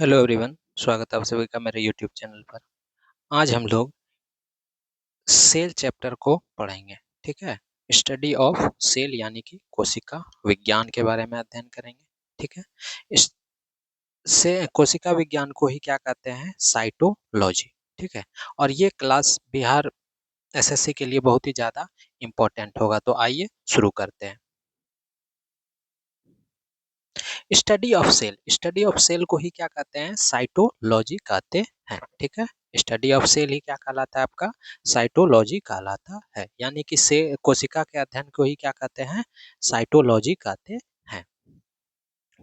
Hello everyone, स्वागत है आप सभी का मेरे यूट्यूब चैनल पर। आज हम लोग सेल चैप्टर को पढ़ेंगे। ठीक है। स्टडी ऑफ सेल यानी कि कोशिका विज्ञान के बारे में अध्ययन करेंगे। ठीक है। इस से कोशिका विज्ञान को ही क्या कहते हैं, साइटोलॉजी। ठीक है। और ये क्लास बिहार एसएससी के लिए बहुत ही ज़्यादा इम्पोर्टेंट होगा, तो आइए शुरू करते हैं। स्टडी ऑफ सेल को ही क्या कहते हैं, साइटोलॉजी कहते हैं। ठीक है। स्टडी ऑफ सेल ही क्या कहलाता है, आपका साइटोलॉजी कहलाता है। यानी कि से कोशिका के अध्ययन को ही क्या कहते हैं, साइटोलॉजी कहते हैं।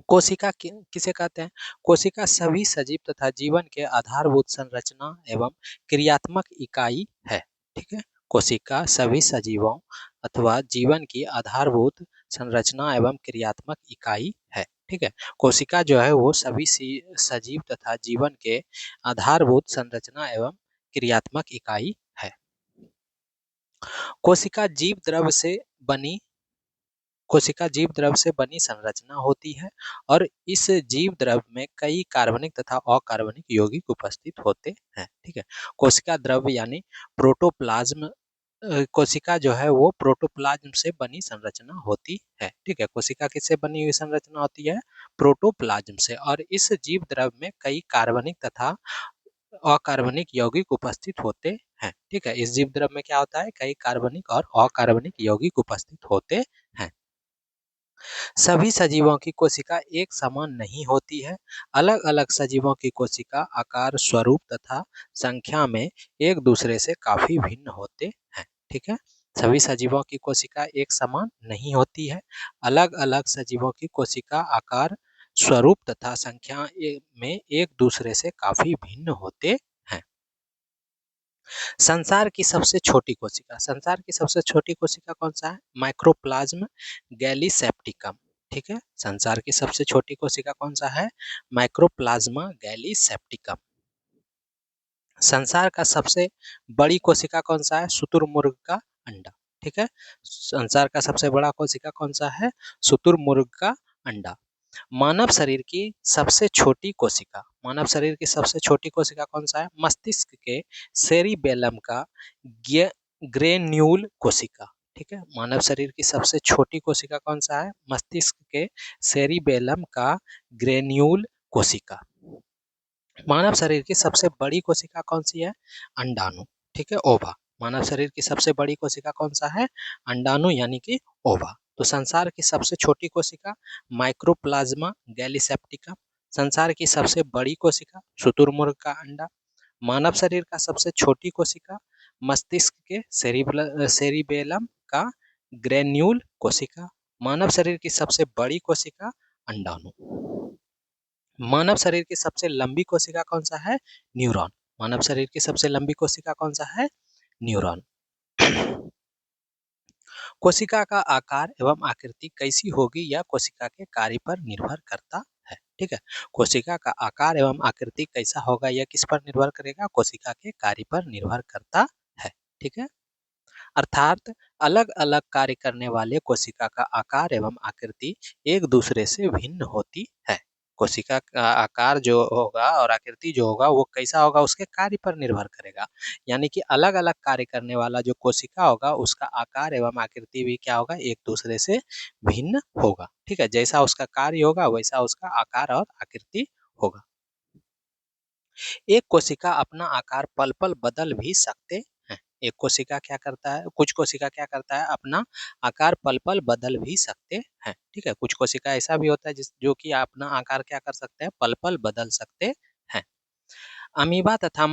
कोशिका किसे कहते हैं? कोशिका सभी सजीव तथा जीवन के आधारभूत संरचना एवं क्रियात्मक इकाई है। ठीक है। कोशिका सभी सजीवों अथवा जीवन की आधारभूत संरचना एवं क्रियात्मक इकाई है। ठीक है। कोशिका जो है वो सभी सजीव तथा जीवन के आधारभूत संरचना एवं क्रियात्मक इकाई है। कोशिका जीव द्रव्य से बनी कोशिका जीव द्रव्य से बनी संरचना होती है और इस जीव द्रव्य में कई कार्बनिक तथा अकार्बनिक यौगिक उपस्थित होते हैं। ठीक है। कोशिका द्रव्य यानी प्रोटोप्लाज्म, कोशिका जो है वो प्रोटोप्लाज्म से बनी संरचना होती है। ठीक है। कोशिका किससे बनी हुई संरचना होती है, प्रोटोप्लाज्म से। और इस जीव द्रव्य में कई कार्बनिक तथा अकार्बनिक यौगिक उपस्थित होते हैं। ठीक है। इस जीव द्रव्य में क्या होता है, कई कार्बनिक और अकार्बनिक यौगिक उपस्थित होते हैं। सभी सजीवों की कोशिका एक समान नहीं होती है। अलग अलग सजीवों की कोशिका आकार, स्वरूप तथा संख्या में एक दूसरे से काफी भिन्न होते हैं। ठीक है। सभी सजीवों की कोशिका एक समान नहीं होती है। अलग अलग सजीवों की कोशिका आकार, स्वरूप तथा संख्या में एक दूसरे से काफी भिन्न होते हैं। संसार की सबसे छोटी कोशिका कौन सा है, माइक्रोप्लाज्म गैलीसेप्टिकम। ठीक है। संसार की सबसे छोटी कोशिका कौन सा है, माइक्रोप्लाज्मा गैलीसेप्टिकम। संसार का सबसे बड़ी कोशिका कौन सा है, शुतुरमुर्ग का अंडा। ठीक है। संसार का सबसे बड़ा कोशिका कौन सा है, शुतुरमुर्ग का अंडा। मानव शरीर की सबसे छोटी कोशिका कौन सा है, मस्तिष्क के सेरिबेलम का ग्रेन्यूल कोशिका। ठीक है। मानव शरीर की सबसे छोटी कोशिका कौन सा है, मस्तिष्क के सेरिबेलम का ग्रेन्यूल कोशिका। मानव शरीर की सबसे बड़ी कोशिका कौन सी है, अंडाणु। ठीक है, ओवा। मानव शरीर की सबसे बड़ी कोशिका कौन सा है, अंडाणु यानी कि ओवा। तो संसार की सबसे छोटी कोशिका माइक्रोप्लाज्मा गैलीसेप्टिका। संसार की सबसे बड़ी कोशिका शुतुरमुर्ग का अंडा। मानव शरीर का सबसे छोटी कोशिका मस्तिष्क के सेरिबेलम का ग्रेन्यूल कोशिका। मानव शरीर की सबसे बड़ी कोशिका अंडाणु। मानव शरीर की सबसे लंबी कोशिका कौन सा है, न्यूरॉन। मानव शरीर की सबसे लंबी कोशिका कौन सा है, न्यूरॉन। कोशिका का आकार एवं आकृति कैसी होगी यह कोशिका के कार्य पर निर्भर करता है। ठीक है। कोशिका का आकार एवं आकृति कैसा होगा यह किस पर निर्भर करेगा, कोशिका के कार्य पर निर्भर करता है। ठीक है। अर्थात अलग अलग कार्य करने वाले कोशिका का आकार एवं आकृति एक दूसरे से भिन्न होती है। कोशिका का आकार जो होगा और आकृति जो होगा वो कैसा होगा, उसके कार्य पर निर्भर करेगा। यानी कि अलग अलग कार्य करने वाला जो कोशिका होगा उसका आकार एवं आकृति भी क्या होगा, एक दूसरे से भिन्न होगा। ठीक है। जैसा उसका कार्य होगा वैसा उसका आकार और आकृति होगा। एक कोशिका अपना आकार पल पल बदल भी सकते हैं। एक कोशिका क्या करता है, कुछ कोशिका क्या करता है, अपना आकार पल पल बदल भी सकते हैं। ठीक है। कुछ कोशिका ऐसा भी होता है जो कि अपना आकार क्या कर सकते हैं, पल पल बदल सकते हैं। अमीबा तथा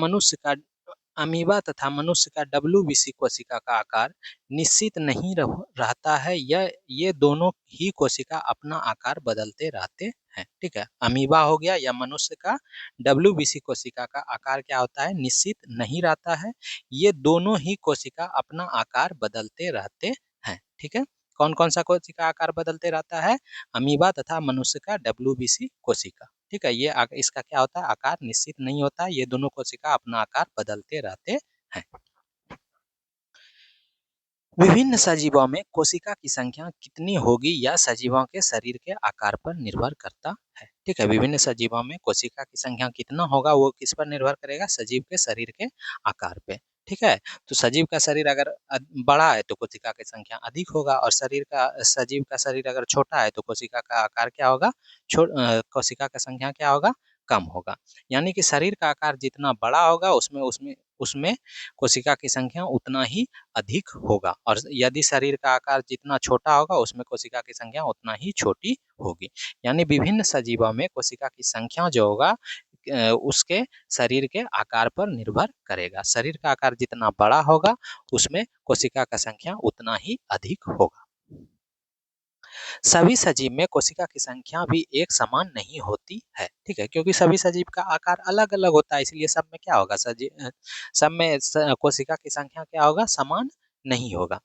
मनुष्य का डब्ल्यूबीसी कोशिका का आकार निश्चित नहीं रहता है। ये दोनों ही कोशिका अपना आकार बदलते रहते हैं। ठीक है। अमीबा हो गया या मनुष्य का डब्ल्यूबीसी कोशिका का आकार क्या होता है, निश्चित नहीं रहता है। ये दोनों ही कोशिका अपना आकार बदलते रहते हैं। ठीक है। कौन कौन सा कोशिका आकार बदलते रहता है, अमीबा तथा मनुष्य का डब्ल्यूबीसी कोशिका। ठीक है। ये इसका क्या होता है, आकार निश्चित नहीं होता है। ये दोनों कोशिका अपना आकार बदलते रहते हैं। विभिन्न सजीवों में कोशिका की संख्या कितनी होगी यह सजीवों के शरीर के आकार पर निर्भर करता है। ठीक है, विभिन्न सजीवों में कोशिका की संख्या कितना होगा वो किस पर निर्भर करेगा, सजीव के शरीर के आकार पे। ठीक है, तो सजीव का शरीर अगर बड़ा है तो कोशिका की संख्या अधिक होगा, और सजीव का शरीर अगर छोटा है तो कोशिका का आकार क्या होगा, कोशिका का संख्या क्या होगा, कम होगा। यानी कि शरीर का आकार जितना बड़ा होगा उसमें उसमें उसमें कोशिका की संख्या उतना ही अधिक होगा, और यदि शरीर का आकार जितना छोटा होगा उसमें कोशिका की संख्या उतना ही छोटी होगी। यानी विभिन्न सजीवों में कोशिका की संख्या जो होगा उसके शरीर के आकार पर निर्भर करेगा। शरीर का आकार जितना बड़ा होगा उसमें कोशिका का संख्या उतना ही अधिक होगा। सभी सजीव में कोशिका की संख्या भी एक समान नहीं होती है, ठीक है, क्योंकि सभी सजीव का आकार अलग अलग होता है, इसलिए सब में क्या होगा, सब में कोशिका की संख्या क्या होगा, समान नहीं होगा।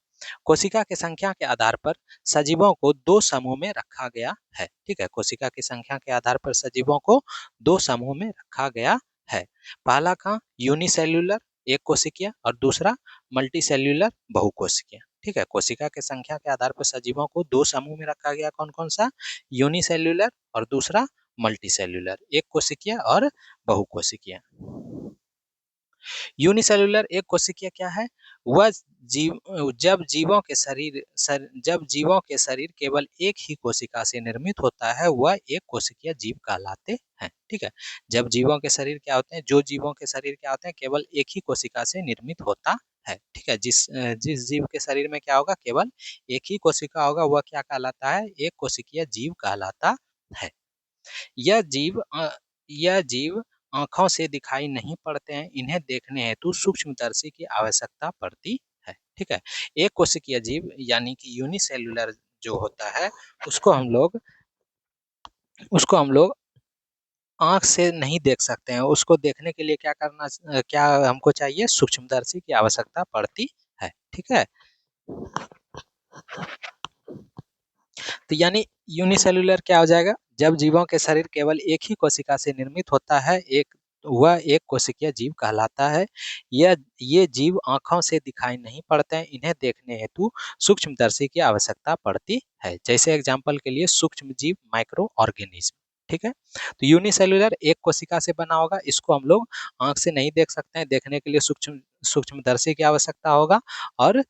कोशिका की संख्या के आधार पर सजीवों को दो समूह में रखा गया है, ठीक है, कोशिका की संख्या के आधार पर सजीवों को दो समूह में रखा गया है। पहला का यूनिसेल्यूलर एक कोशिकीय और दूसरा मल्टीसेल्यूलर बहुकोशिकीय। ठीक है, कोशिका की संख्या के आधार पर सजीवों को दो समूह में रखा गया, कौन कौन सा, यूनिसेल्यूलर और दूसरा मल्टीसेल्यूलर, एक कोशिकीय और बहुकोशिकीय। यूनिसेल्यूलर एक कोशिकीय क्या है, वह जब जीवों के शरीर केवल एक ही कोशिका से निर्मित होता है वह एक कोशिकीय जीव कहलाते हैं। ठीक है, जब जीवों के शरीर क्या होते हैं, जो जीवों के शरीर क्या होते हैं, केवल एक ही कोशिका से निर्मित होता है। ठीक है, जिस जीव के शरीर में क्या होगा, केवल एक ही कोशिका होगा, वह क्या कहलाता है, एक कोशिकीय जीव कहलाता है। यह जीव आँखों से दिखाई नहीं पड़ते हैं, इन्हें देखने हेतु सूक्ष्मदर्शी की आवश्यकता पड़ती है। ठीक है, एक कोशिकीय जीव यानी कि यूनिसेल्युलर जो होता है उसको हम लोग आँख से नहीं देख सकते हैं, उसको देखने के लिए क्या हमको चाहिए, सूक्ष्मदर्शी की आवश्यकता पड़ती है। ठीक है, तो यानी यूनिसेल्युलर क्या हो जाएगा, जब जीवों के शरीर केवल एक ही कोशिका से निर्मित होता है वह एक कोशिकीय जीव कहलाता है। ये जीव आँखों से दिखाई नहीं पड़ते हैं, इन्हें देखने हेतु सूक्ष्मदर्शी की आवश्यकता पड़ती है। जैसे एग्जाम्पल के लिए सूक्ष्म जीव, माइक्रो ऑर्गेनिज्म। ठीक है, तो यूनिसेल्युलर एक कोशिका से बना होगा, इसको हम लोग आँख से नहीं देख सकते हैं, देखने के लिए सूक्ष्मदर्शी की आवश्यकता होगा। और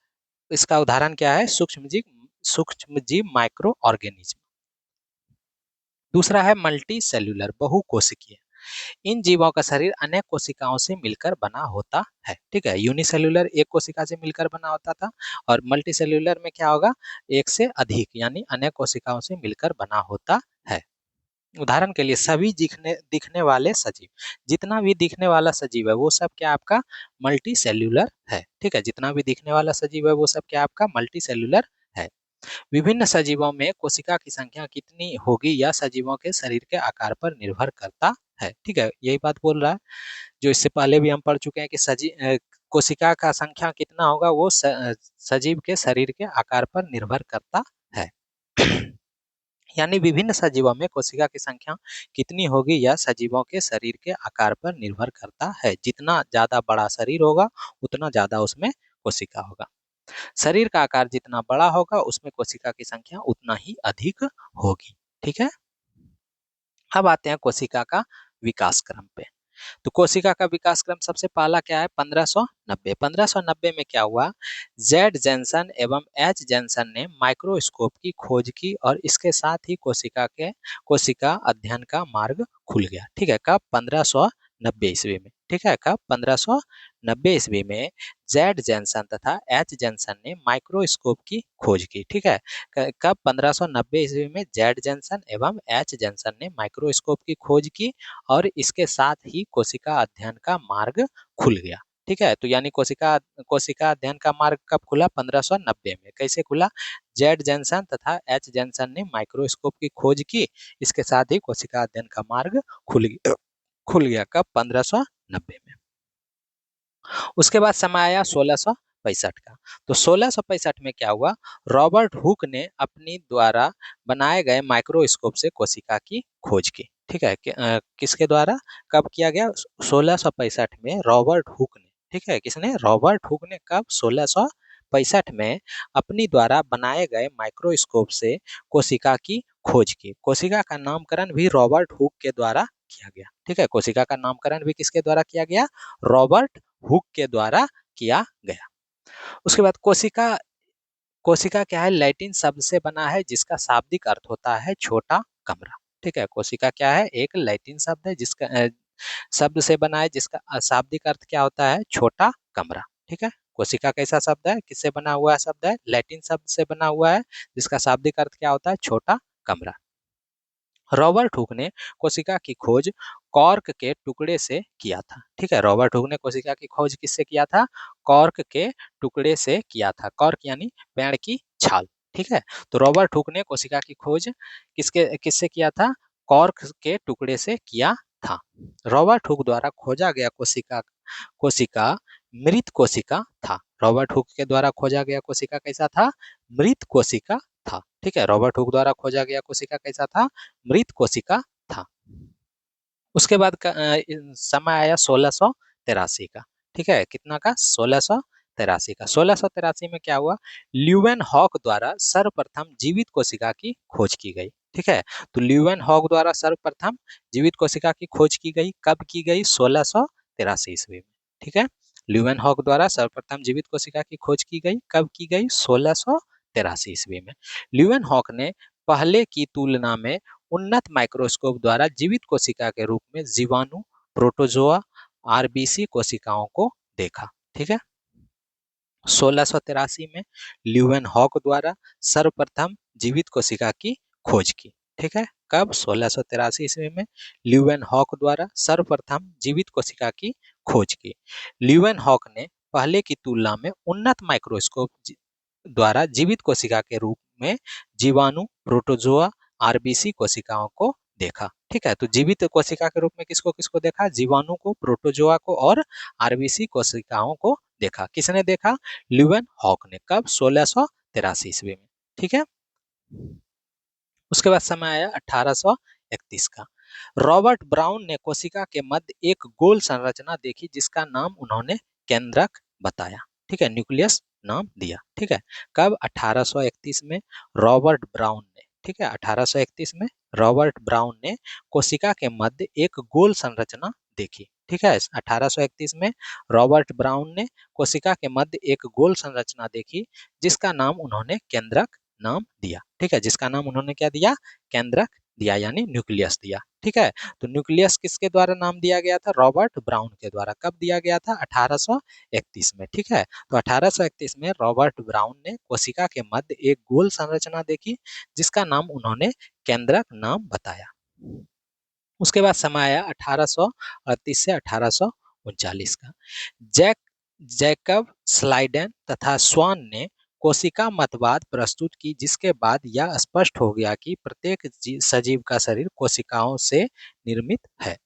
इसका उदाहरण क्या है, सूक्ष्म जीव माइक्रो ऑर्गेनिज्म। दूसरा है मल्टी सेल्यूलर बहुकोशिकीय। इन जीवों का शरीर अनेक कोशिकाओं से मिलकर बना होता है। ठीक है, यूनिसेल्यूलर एक कोशिका से मिलकर बना होता था, और मल्टी सेल्यूलर में क्या होगा, एक से अधिक यानी अनेक कोशिकाओं से मिलकर बना होता है। उदाहरण के लिए सभी दिखने वाले सजीव, जितना भी दिखने वाला सजीव है वो सब क्या आपका मल्टी सेल्यूलर है। ठीक है, जितना भी दिखने वाला सजीव है वो सब क्या आपका मल्टी सेल्यूलर है। विभिन्न सजीवों में कोशिका की संख्या कितनी होगी यह सजीवों के शरीर के आकार पर निर्भर करता है। ठीक है, यही बात बोल रहा है जो इससे पहले भी हम पढ़ चुके हैं कि कोशिका का संख्या कितना होगा वो सजीव के शरीर के आकार पर निर्भर करता है। यानी विभिन्न सजीवों में कोशिका की संख्या कितनी होगी यह सजीवों के शरीर के आकार पर निर्भर करता है। जितना ज्यादा बड़ा शरीर होगा उतना ज्यादा उसमें कोशिका होगा। शरीर का आकार जितना बड़ा होगा उसमें कोशिका की संख्या उतना ही अधिक होगी। ठीक है, अब आते हैं कोशिका का विकास क्रम पे। तो कोशिका का विकास क्रम सबसे पहला क्या है, 1590। 1590 में क्या हुआ, जेड जेंसन एवं एच जेंसन ने माइक्रोस्कोप की खोज की और इसके साथ ही कोशिका अध्ययन का मार्ग खुल गया। ठीक है, कब, 1590 ईस्वी में। ठीक है, कब, 1590 ईस्वी में जेड जेंसन तथा एच जेंसन ने माइक्रोस्कोप की खोज की। ठीक है, कब, 1590 ईस्वी में जेड जेंसन एवं एच जेंसन ने माइक्रोस्कोप की खोज की और इसके साथ ही कोशिका अध्ययन का मार्ग खुल गया। ठीक है, तो यानी कोशिका अध्ययन का मार्ग कब खुला, 1590 में। कैसे खुला, जेड जेंसन तथा एच जेंसन ने माइक्रोस्कोप की खोज की, इसके साथ ही कोशिका अध्ययन का मार्ग खुल गया कब, 1590 में। उसके बाद समय आया 1665 का। तो 1665 में क्या हुआ, रॉबर्ट हुक ने अपनी द्वारा बनाए गए माइक्रोस्कोप से कोशिका की खोज की। ठीक है, किसके द्वारा, कब किया गया, 1665 में रॉबर्ट हुक ने। ठीक है, किसने, रॉबर्ट हुक ने कब, 1665 में अपनी द्वारा बनाए गए माइक्रोस्कोप से कोशिका की खोज की। कोशिका का नामकरण भी रॉबर्ट हुक के द्वारा किया गया। ठीक है, कोशिका का नामकरण भी किसके द्वारा किया गया? रॉबर्ट हुक के द्वारा किया गया। उसके बाद कोशिका, कोशिका क्या है? लैटिन शब्द से बना है जिसका शाब्दिक अर्थ होता है छोटा कमरा। ठीक है, कोशिका क्या है? एक लैटिन शब्द है जिसका शब्द से बना है जिसका शाब्दिक अर्थ क्या होता है? छोटा कमरा। ठीक है, कोशिका कैसा शब्द है? किससे बना हुआ शब्द है? लैटिन शब्द से बना हुआ है जिसका शाब्दिक अर्थ क्या होता है? छोटा कमरा। रॉबर्ट हुक ने कोशिका की खोज कॉर्क के टुकड़े से किया था। ठीक है, रॉबर्ट हुक ने कोशिका की खोज किससे किया था? कॉर्क के टुकड़े से किया था। कॉर्क यानी पेड़ की छाल। ठीक है, तो रॉबर्ट हुक ने कोशिका की खोज किसके किससे किया था? कॉर्क के टुकड़े से किया था। रॉबर्ट हुक द्वारा खोजा गया कोशिका कोशिका मृत कोशिका था। रॉबर्ट हुक के द्वारा खोजा गया कोशिका कैसा था? मृत कोशिका था। ठीक है, रॉबर्ट हुक द्वारा खोजा गया कोशिका कैसा था? मृत कोशिका था। उसके बाद समय आया 1683 का। ठीक है, कितना का? 1683 का। 1683 में क्या हुआ? ल्यूवेन हॉक द्वारा सर्वप्रथम जीवित कोशिका की खोज की गई। ठीक है, तो ल्यूवेन हॉक द्वारा सर्वप्रथम जीवित कोशिका की खोज की गई। कब की गई? 1683 ईस्वी में। ठीक है, ल्यूवेन हॉक द्वारा सर्वप्रथम जीवित कोशिका की खोज की गई। कब की गई? 1683 ईस्वी में। ल्यूवेन हॉक ने पहले की तुलना में उन्नत माइक्रोस्कोप द्वारा जीवित कोशिका के रूप में जीवाणु, प्रोटोजोआ, आरबीसी कोशिकाओं को देखा। ठीक है, 1683 में ल्यूवेन हॉक द्वारा सर्वप्रथम जीवित कोशिका की खोज की। ठीक है, कब? 1683 ईस्वी में ल्यूवेन हॉक द्वारा सर्वप्रथम जीवित कोशिका की खोज की। ल्यूवेन हॉक ने पहले की तुलना में उन्नत माइक्रोस्कोप द्वारा जीवित कोशिका के रूप में जीवाणु, प्रोटोजोआ, आरबीसी कोशिकाओं को देखा। ठीक है, तो जीवित कोशिका के रूप में किसको किसको देखा? जीवाणु को, प्रोटोजोआ को और आरबीसी कोशिकाओं को देखा। किसने देखा? ल्यूवेन हॉक ने। कब? 1683 ईस्वी में। ठीक है, उसके बाद समय आया 1831 का। रॉबर्ट ब्राउन ने कोशिका के मध्य एक गोल संरचना देखी जिसका नाम उन्होंने केंद्रक बताया। ठीक है, न्यूक्लियस नाम दिया। ठीक है, कब? 1831 में रॉबर्ट ब्राउन ने। ठीक है, 1831 में रॉबर्ट ब्राउन ने कोशिका के मध्य एक गोल संरचना देखी। ठीक है, 1831 में रॉबर्ट ब्राउन ने कोशिका के मध्य एक गोल संरचना देखी जिसका नाम उन्होंने केंद्रक नाम दिया। ठीक है, जिसका नाम उन्होंने क्या दिया? केंद्रक दिया, यानी न्यूक्लियस दिया। ठीक है, तो न्यूक्लियस किसके द्वारा नाम दिया गया था? रॉबर्ट ब्राउन के द्वारा। कब दिया गया था? 1831 में। ठीक है, तो 1831 में रॉबर्ट ब्राउन ने कोशिका के मध्य एक गोल संरचना देखी जिसका नाम उन्होंने केंद्रक नाम बताया। उसके बाद समय आया 1838 से 1839 का। जैक जैकब स्लाइडेन तथा स्वान ने कोशिका मतवाद प्रस्तुत की जिसके बाद यह स्पष्ट हो गया कि प्रत्येक सजीव का शरीर कोशिकाओं से निर्मित है।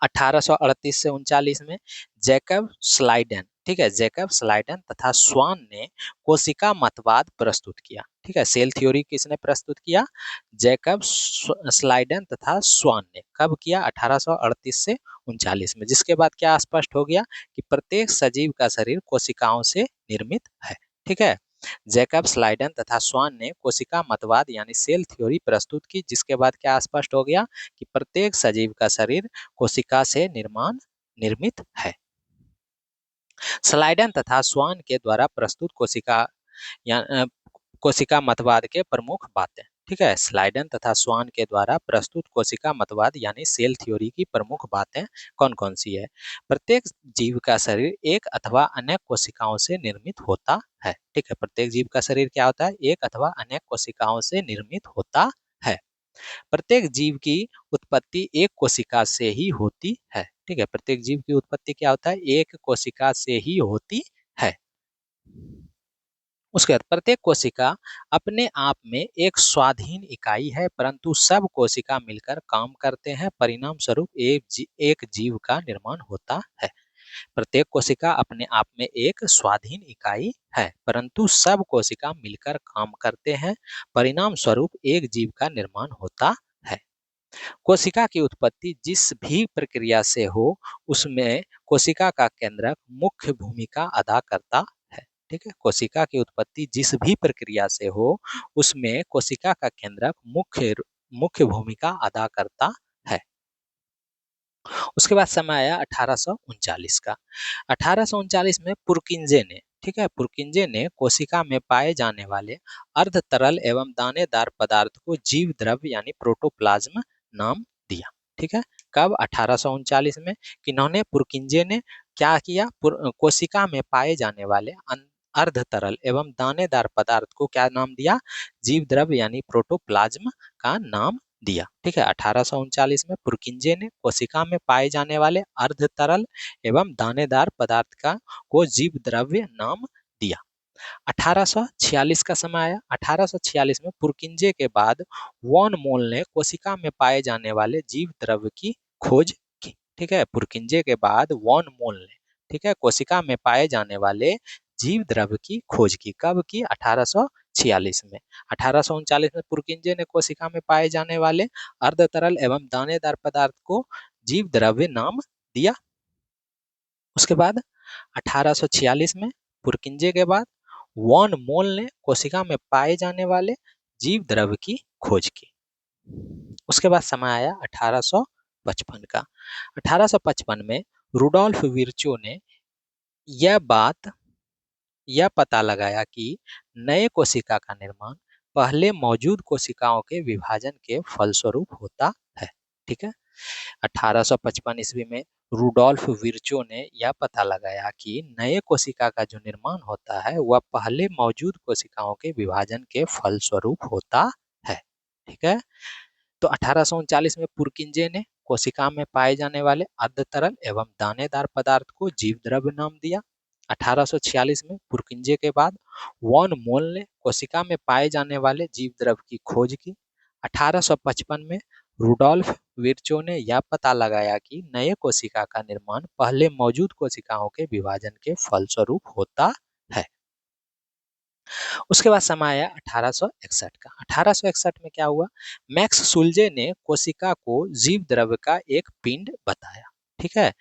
1838 से 39 में जैकब स्लाइडेन, ठीक है, जैकब स्लाइडेन तथा स्वान ने कोशिका मतवाद प्रस्तुत किया। ठीक है, सेल थ्योरी किसने प्रस्तुत किया? जैकब स्लाइडेन तथा स्वान ने। कब किया? 1838 से 39 में, जिसके बाद क्या स्पष्ट हो गया कि प्रत्येक सजीव का शरीर कोशिकाओं से निर्मित है। ठीक है, जैकब स्लाइडेन तथा स्वान ने कोशिका मतवाद यानी सेल थ्योरी प्रस्तुत की जिसके बाद क्या स्पष्ट हो गया कि प्रत्येक सजीव का शरीर कोशिका से निर्मित है। स्लाइडेन तथा स्वान के द्वारा प्रस्तुत कोशिका या कोशिका मतवाद के प्रमुख बातें। ठीक है, स्लाइडेन तथा स्वान के द्वारा प्रस्तुत कोशिका मतवाद यानी सेल थ्योरी की प्रमुख बातें कौन कौन सी है? प्रत्येक जीव का शरीर एक अथवा अनेक कोशिकाओं से निर्मित होता है। ठीक है, प्रत्येक जीव का शरीर क्या होता है? एक अथवा अनेक कोशिकाओं से निर्मित होता है। प्रत्येक जीव की उत्पत्ति एक कोशिका से ही होती है। ठीक है, प्रत्येक जीव की उत्पत्ति क्या होता है? एक कोशिका से ही होती है। उसके बाद प्रत्येक कोशिका अपने आप में एक स्वाधीन इकाई है परंतु सब कोशिका मिलकर काम करते हैं, परिणाम स्वरूप एक जीव का निर्माण होता है। प्रत्येक कोशिका अपने आप में एक स्वाधीन इकाई है परंतु सब कोशिका मिलकर काम करते हैं, परिणाम स्वरूप एक जीव का निर्माण होता है। कोशिका की उत्पत्ति जिस भी प्रक्रिया से हो उसमें कोशिका का केंद्रक मुख्य भूमिका अदा करता है। ठीक है। कोशिका की उत्पत्ति जिस भी प्रक्रिया से हो उसमें कोशिका का केंद्रक मुख्य भूमिका अदा करता है। उसके बाद समय आया 1839 का। 1839 में पुरकिंजे ने, ठीक है, पुरकिंजे ने कोशिका में पाए जाने वाले अर्ध तरल एवं दानेदार पदार्थ को जीव द्रव्य यानी प्रोटोप्लाज्म नाम दिया। ठीक है। कब? 1839 में। किन्होंने? पुरकिंजे ने क्या किया? कोशिका में पाए जाने वाले अर्ध तरल एवं दानेदार पदार्थ को क्या नाम दिया? जीव द्रव्य यानी प्रोटोप्लाज्म का नाम दिया। ठीक है। 1839 में पुरकिंजे ने कोशिका में पाए जाने वाले अर्ध तरल एवं दानेदार पदार्थ का को जीव द्रव्य नाम दिया। 1846 का समय आया। 1846 में पुरकिंजे के बाद वॉन मोल ने कोशिका में पाए जाने वाले जीव द्रव्य की खोज की। ठीक है। पुरकिंजे के बाद वॉन मोल ने, ठीक है, कोशिका में पाए जाने वाले जीव द्रव्य की खोज की। कब की? 1846 में। 1839 में पुरकिंजे ने कोशिका में पाए जाने वाले अर्ध तरल एवं दानेदार पदार्थ को जीव द्रव्य नाम दिया। उसके बाद 1846 में पुरकिंजे के बाद वॉन मोल ने कोशिका में पाए जाने वाले जीव द्रव्य की खोज की। उसके बाद समय आया 1855 का। 1855 में रुडोल्फ विर्चो ने यह पता लगाया कि नए कोशिका का निर्माण पहले मौजूद कोशिकाओं के विभाजन के फलस्वरूप होता है। ठीक है। 1855 ईस्वी में रुडोल्फ विर्चो ने यह पता लगाया कि नए कोशिका का जो निर्माण होता है वह पहले मौजूद कोशिकाओं के विभाजन के फलस्वरूप होता है। ठीक है। तो 1839 में पुरकिंजे ने कोशिका में पाए जाने वाले अर्ध तरल एवं दानेदार पदार्थ को जीव द्रव्य नाम दिया। 1846 में पुरकिंजे के बाद वॉन मोल ने कोशिका में पाए जाने वाले जीव द्रव्य की खोज की। 1855 में रुडोल्फ विर्चो ने यह पता लगाया कि नए कोशिका का निर्माण पहले मौजूद कोशिकाओं के विभाजन के फलस्वरूप होता है। उसके बाद समय आया 1861 का। 1861 में क्या हुआ? मैक्स सुल्जे ने कोशिका को जीव द्रव्य का एक पिंड बताया। ठीक है।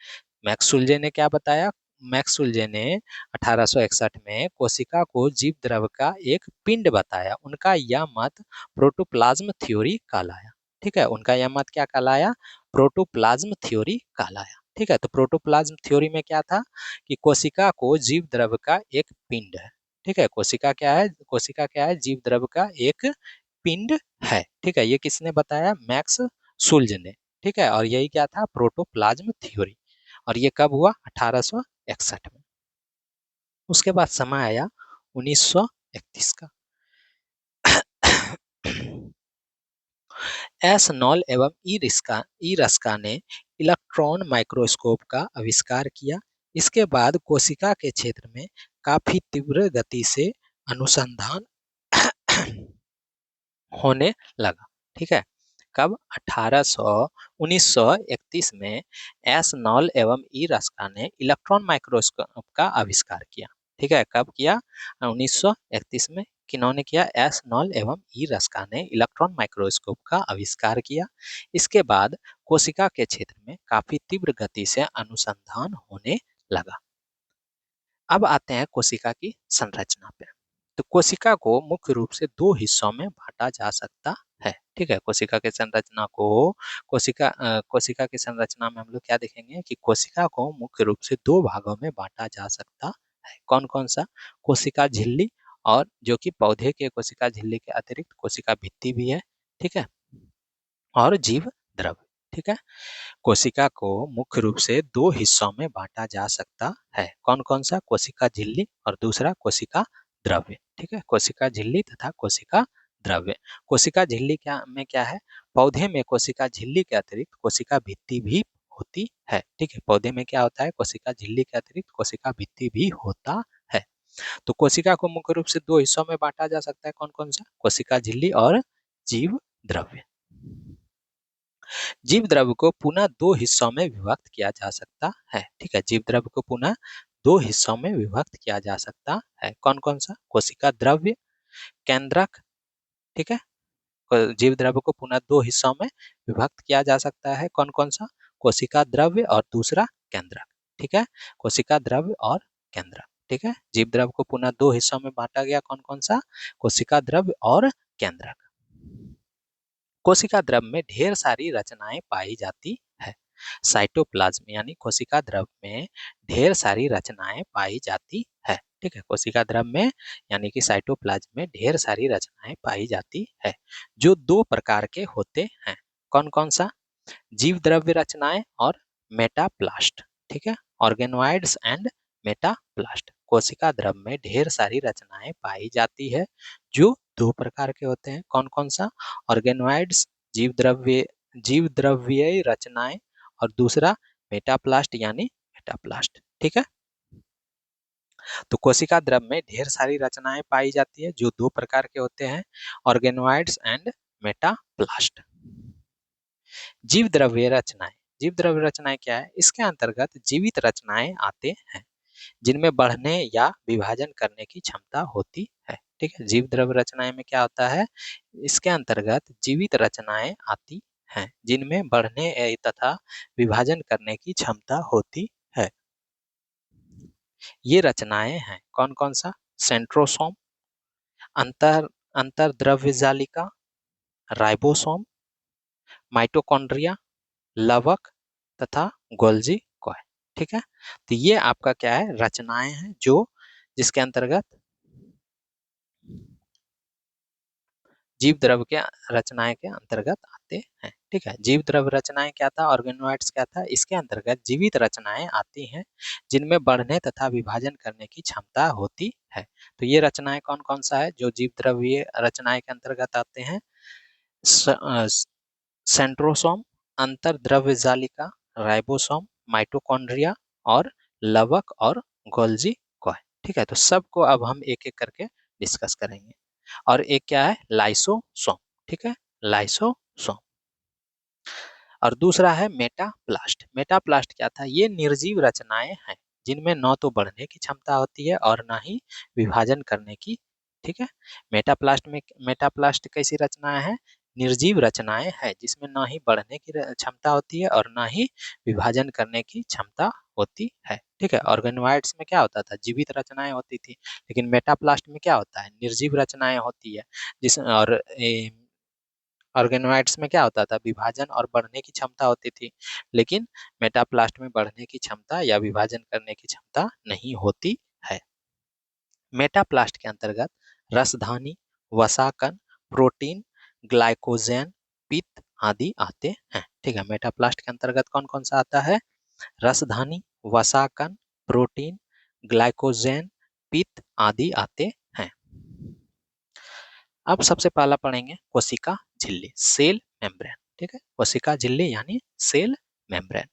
मैक्स सुल्जे ने क्या बताया? मैक्स सुल्जे ने 1861 में कोशिका को जीव द्रव्य का एक पिंड बताया। उनका यह मत प्रोटोप्लाज्म थ्योरी कहलाया। ठीक है। उनका यह मत क्या कहलाया? प्रोटोप्लाज्म थ्योरी कहलाया। ठीक है। तो प्रोटोप्लाज्म थ्योरी में क्या था कि कोशिका को जीव द्रव्य का एक पिंड है। ठीक है। कोशिका क्या है? कोशिका क्या है? जीव द्रव्य का एक पिंड है। ठीक है। ये किसने बताया? मैक्स सुल्ज ने। ठीक है। और यही क्या था? Protoplasm theory. और ये कब हुआ? 1861 में। उसके बाद समय आया 1931 का। एस नॉल एवं ई रस्का ने इलेक्ट्रॉन माइक्रोस्कोप का आविष्कार किया। इसके बाद कोशिका के क्षेत्र में काफी तीव्र गति से अनुसंधान होने लगा। ठीक है। कब? 1931 में एस नॉल एवं ई रस्का ने इलेक्ट्रॉन माइक्रोस्कोप का आविष्कार किया। ठीक है। कब किया? 1931 में। किन्होंने किया? एस नॉल एवं ई रस्का ने इलेक्ट्रॉन माइक्रोस्कोप का आविष्कार किया। इसके बाद कोशिका के क्षेत्र में काफी तीव्र गति से अनुसंधान होने लगा। अब आते हैं कोशिका की संरचना पे। तो कोशिका को मुख्य रूप से दो हिस्सों में बांटा जा सकता है। ठीक है। कोशिका की संरचना को कोशिका की संरचना में हम लोग क्या देखेंगे कि कोशिका को मुख्य रूप से दो भागों में बांटा जा सकता है। कौन कौन सा? कोशिका झिल्ली, और जो कि पौधे के कोशिका झिल्ली के अतिरिक्त कोशिका भित्ति भी है। ठीक है। और जीव द्रव्य। ठीक है। कोशिका को मुख्य रूप से दो हिस्सों में बांटा जा सकता है। कौन कौन सा? कोशिका झिल्ली और दूसरा कोशिका द्रव्य। ठीक है। कोशिका झिल्ली तथा कोशिका द्रव्य। कोशिका झिल्ली क्या है? पौधे में कोशिका झिल्ली के अतिरिक्त कोशिका भित्ति भी होती है। ठीक है। पौधे में क्या होता है? कोशिका झिल्ली के अतिरिक्त कोशिका भित्ति भी होता है। तो कोशिका को मुख्य रूप से दो हिस्सों में बांटा जा सकता है। कौन कौन सा? कोशिका झिल्ली और जीव द्रव्य। जीव द्रव्य को पुनः दो हिस्सों में विभक्त किया जा सकता है। ठीक है। जीव द्रव्य को पुनः दो हिस्सों में विभक्त किया जा सकता है। कौन कौन सा? कोशिका द्रव्य, केंद्रक। ठीक है। जीव द्रव्य को पुनः दो हिस्सों में विभक्त किया जा सकता है। कौन कौन सा? कोशिका द्रव्य और दूसरा केंद्रक। ठीक है। कोशिका द्रव्य और केंद्रक। ठीक है। जीव द्रव को पुनः दो हिस्सों में बांटा गया, कौन कौन सा? कोशिका द्रव्य और केंद्रक। कोशिका द्रव्य में ढेर सारी रचनाएं पाई जाती है। साइटोप्लाज्म यानी कोशिका द्रव्य में ढेर सारी रचनाएं पाई जाती है, ठीक है। कोशिका द्रव्य में यानी कि साइटोप्लाज्म में ढेर सारी रचनाएं पाई जाती है, जो दो प्रकार के होते हैं। कौन कौन सा? जीव द्रव्य रचनाएं और मेटाप्लास्ट, ठीक है। Organoids and metaplast. कोशिका द्रव्य में ढेर सारी रचनाएं पाई जाती है, जो दो प्रकार के होते हैं। कौन कौन सा? ऑर्गेनोइड्स जीव द्रव्य रचनाएं, और दूसरा मेटाप्लास्ट यानी मेटाप्लास्ट, ठीक है। तो कोशिका द्रव्य में ढेर सारी रचनाएं पाई जाती है, जो दो प्रकार के होते हैं, ऑर्गेनोइड्स एंड मेटाप्लास्ट। जीव द्रव्य रचनाएं। जीव द्रव्य रचनाएं क्या है? इसके अंतर्गत जीवित रचनाएं आते हैं, जिनमें बढ़ने या विभाजन करने की क्षमता होती है, ठीक है। जीव द्रव्य रचनाएं में क्या होता है? इसके अंतर्गत जीवित रचनाएं आती हैं, जिनमें बढ़ने तथा विभाजन करने की क्षमता होती है। ये रचनाएं हैं कौन कौन सा? सेंट्रोसोम, अंतर्द्रव्य जालिका, राइबोसोम, माइटोकॉन्ड्रिया, लवक तथा गोल्जी कॉय, ठीक है। तो ये आपका क्या है? रचनाएं हैं, जो जिसके अंतर्गत जीव द्रव्य के रचनाएं के अंतर्गत आते हैं, ठीक है। जीव द्रव्य रचनाएं क्या था? ऑर्गेनोइड्स क्या था? इसके अंतर्गत जीवित रचनाएं आती हैं, जिनमें बढ़ने तथा विभाजन करने की क्षमता होती है। तो ये रचनाएं कौन कौन सा है जो जीव द्रव्य रचनाएं के अंतर्गत आते हैं? सेंट्रोसोम, अंतर्द्रव्य जालिका, राइबोसोम, माइटोकॉन्ड्रिया और लवक और गोल्जी कॉय, ठीक है। तो सबको अब हम एक एक करके डिस्कस करेंगे। और एक क्या है? लाइसोसोम, ठीक है, लाइसोसोम। और दूसरा है मेटाप्लास्ट। मेटाप्लास्ट क्या था? ये निर्जीव रचनाएं हैं, जिनमें न तो बढ़ने की क्षमता होती है और न ही विभाजन करने की, ठीक है। मेटाप्लास्ट कैसी रचनाएं हैं? निर्जीव रचनाएं हैं, जिसमें न ही बढ़ने की क्षमता होती है और न ही विभाजन करने की क्षमता होती है, ठीक है। ऑर्गेनोइड्स में क्या होता था? जीवित रचनाएं होती थी, लेकिन मेटाप्लास्ट में क्या होता है? निर्जीव रचनाएं होती है, जिस और ऑर्गेनोइड्स में क्या होता था? विभाजन और बढ़ने की क्षमता होती थी, लेकिन मेटाप्लास्ट में बढ़ने की क्षमता या विभाजन करने की क्षमता नहीं होती है। मेटाप्लास्ट के अंतर्गत रसधानी, वसाकण, प्रोटीन, ग्लाइकोजेन, पित्त आदि आते हैं, ठीक है। मेटाप्लास्ट के अंतर्गत कौन कौन सा आता है? रसधानी, वसाकण, प्रोटीन, ग्लाइकोजेन, पित्त आदि आते हैं। अब सबसे पहला पढ़ेंगे कोशिका झिल्ली, सेल मेम्ब्रेन, ठीक है। कोशिका झिल्ली यानी सेल मेम्ब्रेन।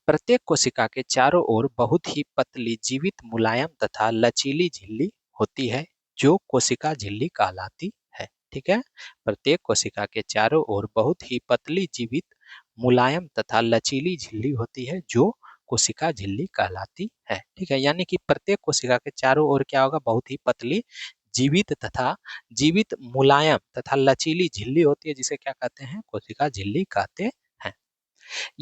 प्रत्येक कोशिका के चारों ओर बहुत ही पतली, जीवित, मुलायम तथा लचीली झिल्ली होती है, जो कोशिका झिल्ली कहलाती है, ठीक है। प्रत्येक कोशिका के चारों ओर बहुत ही पतली, जीवित, मुलायम तथा लचीली झिल्ली होती है, जो कोशिका झिल्ली कहलाती है, ठीक है। यानी कि प्रत्येक कोशिका के चारों ओर क्या होगा? बहुत ही पतली, जीवित, मुलायम तथा लचीली झिल्ली होती है, जिसे क्या कहते हैं? कोशिका झिल्ली कहते हैं।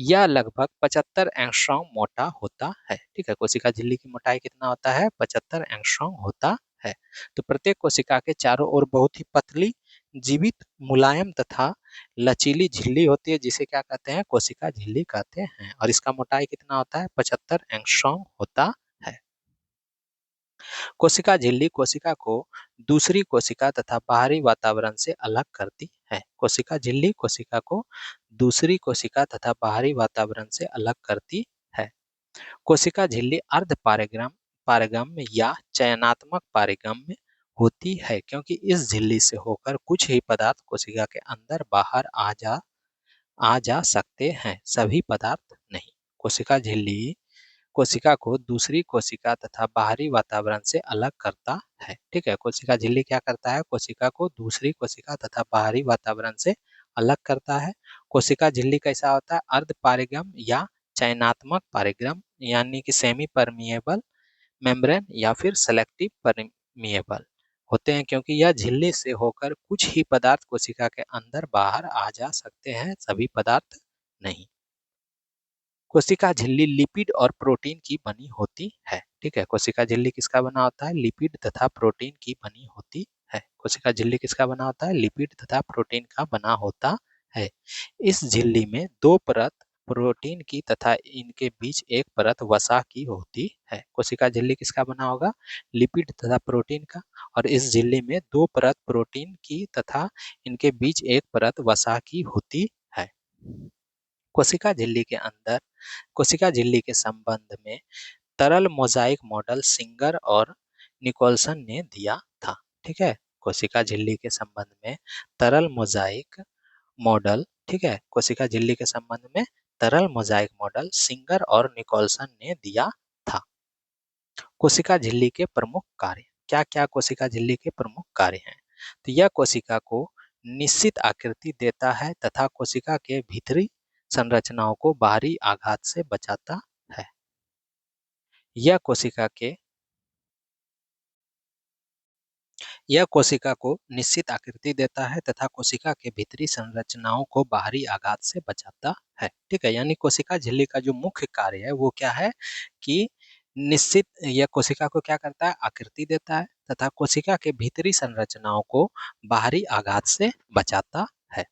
यह लगभग 75 एंगस्ट्रॉम मोटा होता है, ठीक है। कोशिका झिल्ली की मोटाई कितना होता है? 75 एंगस्ट्रॉम होता है। तो प्रत्येक कोशिका के चारों ओर बहुत ही पतली, जीवित, मुलायम तथा लचीली झिल्ली होती है, जिसे क्या कहते हैं? कोशिका झिल्ली कहते हैं। और इसका मोटाई कितना होता है? 75 एंगस्ट्रॉम होता है। कोशिका झिल्ली कोशिका को दूसरी कोशिका तथा बाहरी वातावरण से अलग करती है। कोशिका झिल्ली कोशिका को दूसरी कोशिका तथा बाहरी वातावरण से अलग करती है। कोशिका झिल्ली अर्ध पारगम्य या चयनात्मक पारगम्य होती है, क्योंकि इस झिल्ली से होकर कुछ ही पदार्थ कोशिका के अंदर बाहर आ जा सकते हैं, सभी पदार्थ नहीं। कोशिका झिल्ली कोशिका को दूसरी कोशिका तथा बाहरी वातावरण से अलग करता है, ठीक है। कोशिका झिल्ली क्या करता है? कोशिका को दूसरी कोशिका तथा बाहरी वातावरण से अलग करता है। कोशिका झिल्ली कैसा होता है? अर्ध पारगम या चयनात्मक पारगम, यानी कि सेमी परमिएबल मेम्ब्रेन या फिर सेलेक्टिव परमिएबल होते हैं, क्योंकि यह झिल्ली से होकर कुछ ही पदार्थ कोशिका के अंदर बाहर आ जा सकते हैं, सभी पदार्थ नहीं। कोशिका झिल्ली लिपिड और प्रोटीन की बनी होती है, ठीक है। कोशिका झिल्ली किसका बना होता है? लिपिड तथा प्रोटीन की बनी होती है। कोशिका झिल्ली किसका बना होता है? लिपिड तथा प्रोटीन का बना होता है। इस झिल्ली में दो परत प्रोटीन की तथा इनके बीच एक परत वसा की होती है। कोशिका झिल्ली किसका बना होगा? लिपिड तथा प्रोटीन का। और इस झिल्ली में दो परत प्रोटीन की तथा इनके बीच एक परत वसा की होती है। कोशिका झिल्ली के अंदर कोशिका झिल्ली के संबंध में तरल मोजाइक मॉडल सिंगर और निकोलसन ने दिया था। ठीक है। कोशिका झिल्ली के संबंध में तरल मोजाइक मॉडल, ठीक है, कोशिका झिल्ली के संबंध में तरल मोजाइक मॉडल सिंगर और निकोलसन ने दिया था। कोशिका झिल्ली के प्रमुख कार्य क्या क्या? कोशिका झिल्ली के प्रमुख कार्य हैं। तो यह कोशिका को निश्चित आकृति देता है तथा कोशिका के भीतरी संरचनाओं को बाहरी आघात से बचाता है। यह कोशिका के यह कोशिका को निश्चित आकृति देता है तथा कोशिका के भीतरी संरचनाओं को बाहरी आघात से बचाता है। ठीक है। यानी कोशिका झिल्ली का जो मुख्य कार्य है वो क्या है कि निश्चित यह कोशिका को क्या करता है? आकृति देता है तथा कोशिका के भीतरी संरचनाओं को बाहरी आघात से बचाता है।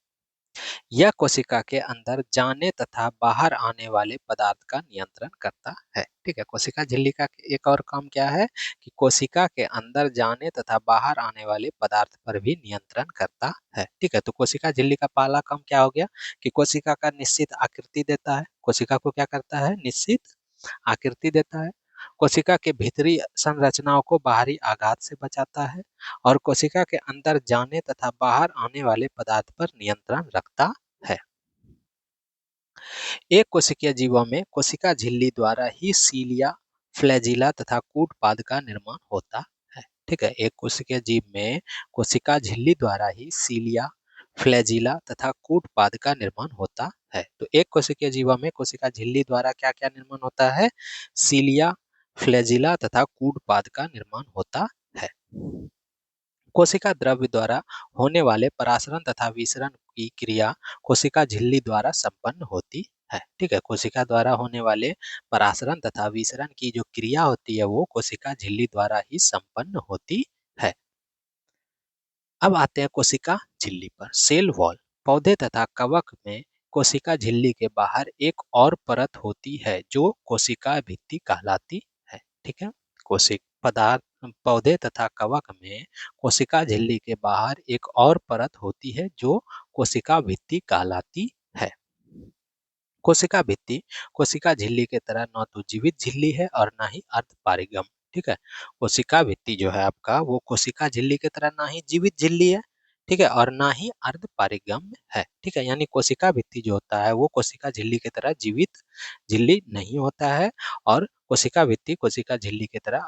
यह कोशिका के अंदर जाने तथा बाहर आने वाले पदार्थ का नियंत्रण करता है। ठीक है। कोशिका झिल्ली का एक और काम क्या है कि कोशिका के अंदर जाने तथा बाहर आने वाले पदार्थ पर भी नियंत्रण करता है। ठीक है। तो कोशिका झिल्ली का पहला काम क्या हो गया कि कोशिका का निश्चित आकृति देता है। कोशिका को क्या करता है? निश्चित आकृति देता है। कोशिका के भीतरी संरचनाओं को बाहरी आघात से बचाता है और कोशिका के अंदर जाने तथा बाहर आने वाले पदार्थ पर नियंत्रण रखता है। एक कोशिकीय जीवों में कोशिका झिल्ली द्वारा ही सीलिया, फ्लैजिला तथा कूटपाद का निर्माण होता है। ठीक है। एक कोशिकीय जीव में कोशिका झिल्ली द्वारा ही सीलिया, फ्लैजिला तथा कूटपाद का निर्माण होता है। तो एक कोशिकीय जीवों में कोशिका झिल्ली द्वारा क्या क्या निर्माण होता है? सीलिया, फ्लैजिला तथा कूटपाद का निर्माण होता है। कोशिका द्रव्य द्वारा होने वाले परासरण तथा विसरण की क्रिया कोशिका झिल्ली द्वारा संपन्न होती है। ठीक है। कोशिका द्वारा होने वाले परासरण तथा विसरण की जो क्रिया होती है वो कोशिका झिल्ली द्वारा ही संपन्न होती है। अब आते हैं कोशिका झिल्ली पर। Cell wall. पौधे तथा कवक में कोशिका झिल्ली के बाहर एक और परत होती है जो कोशिका भित्ति कहलाती है। ठीक है। कोशिक पदार्थ पौधे तथा कवक में कोशिका झिल्ली के बाहर एक और परत होती है जो कोशिका भित्ति कहलाती है। कोशिका भित्ति कोशिका झिल्ली के तरह न तो जीवित झिल्ली है और न ही अर्धपारिगम। ठीक है। कोशिका भित्ति जो है आपका वो कोशिका झिल्ली की तरह ना ही जीवित झिल्ली है, ठीक है, और ना ही अर्धपारिगम है। ठीक है। यानी कोशिका भित्ति जो होता है वो कोशिका झिल्ली की तरह जीवित झिल्ली नहीं होता है और कोशिका भित्ति कोशिका झिल्ली की तरह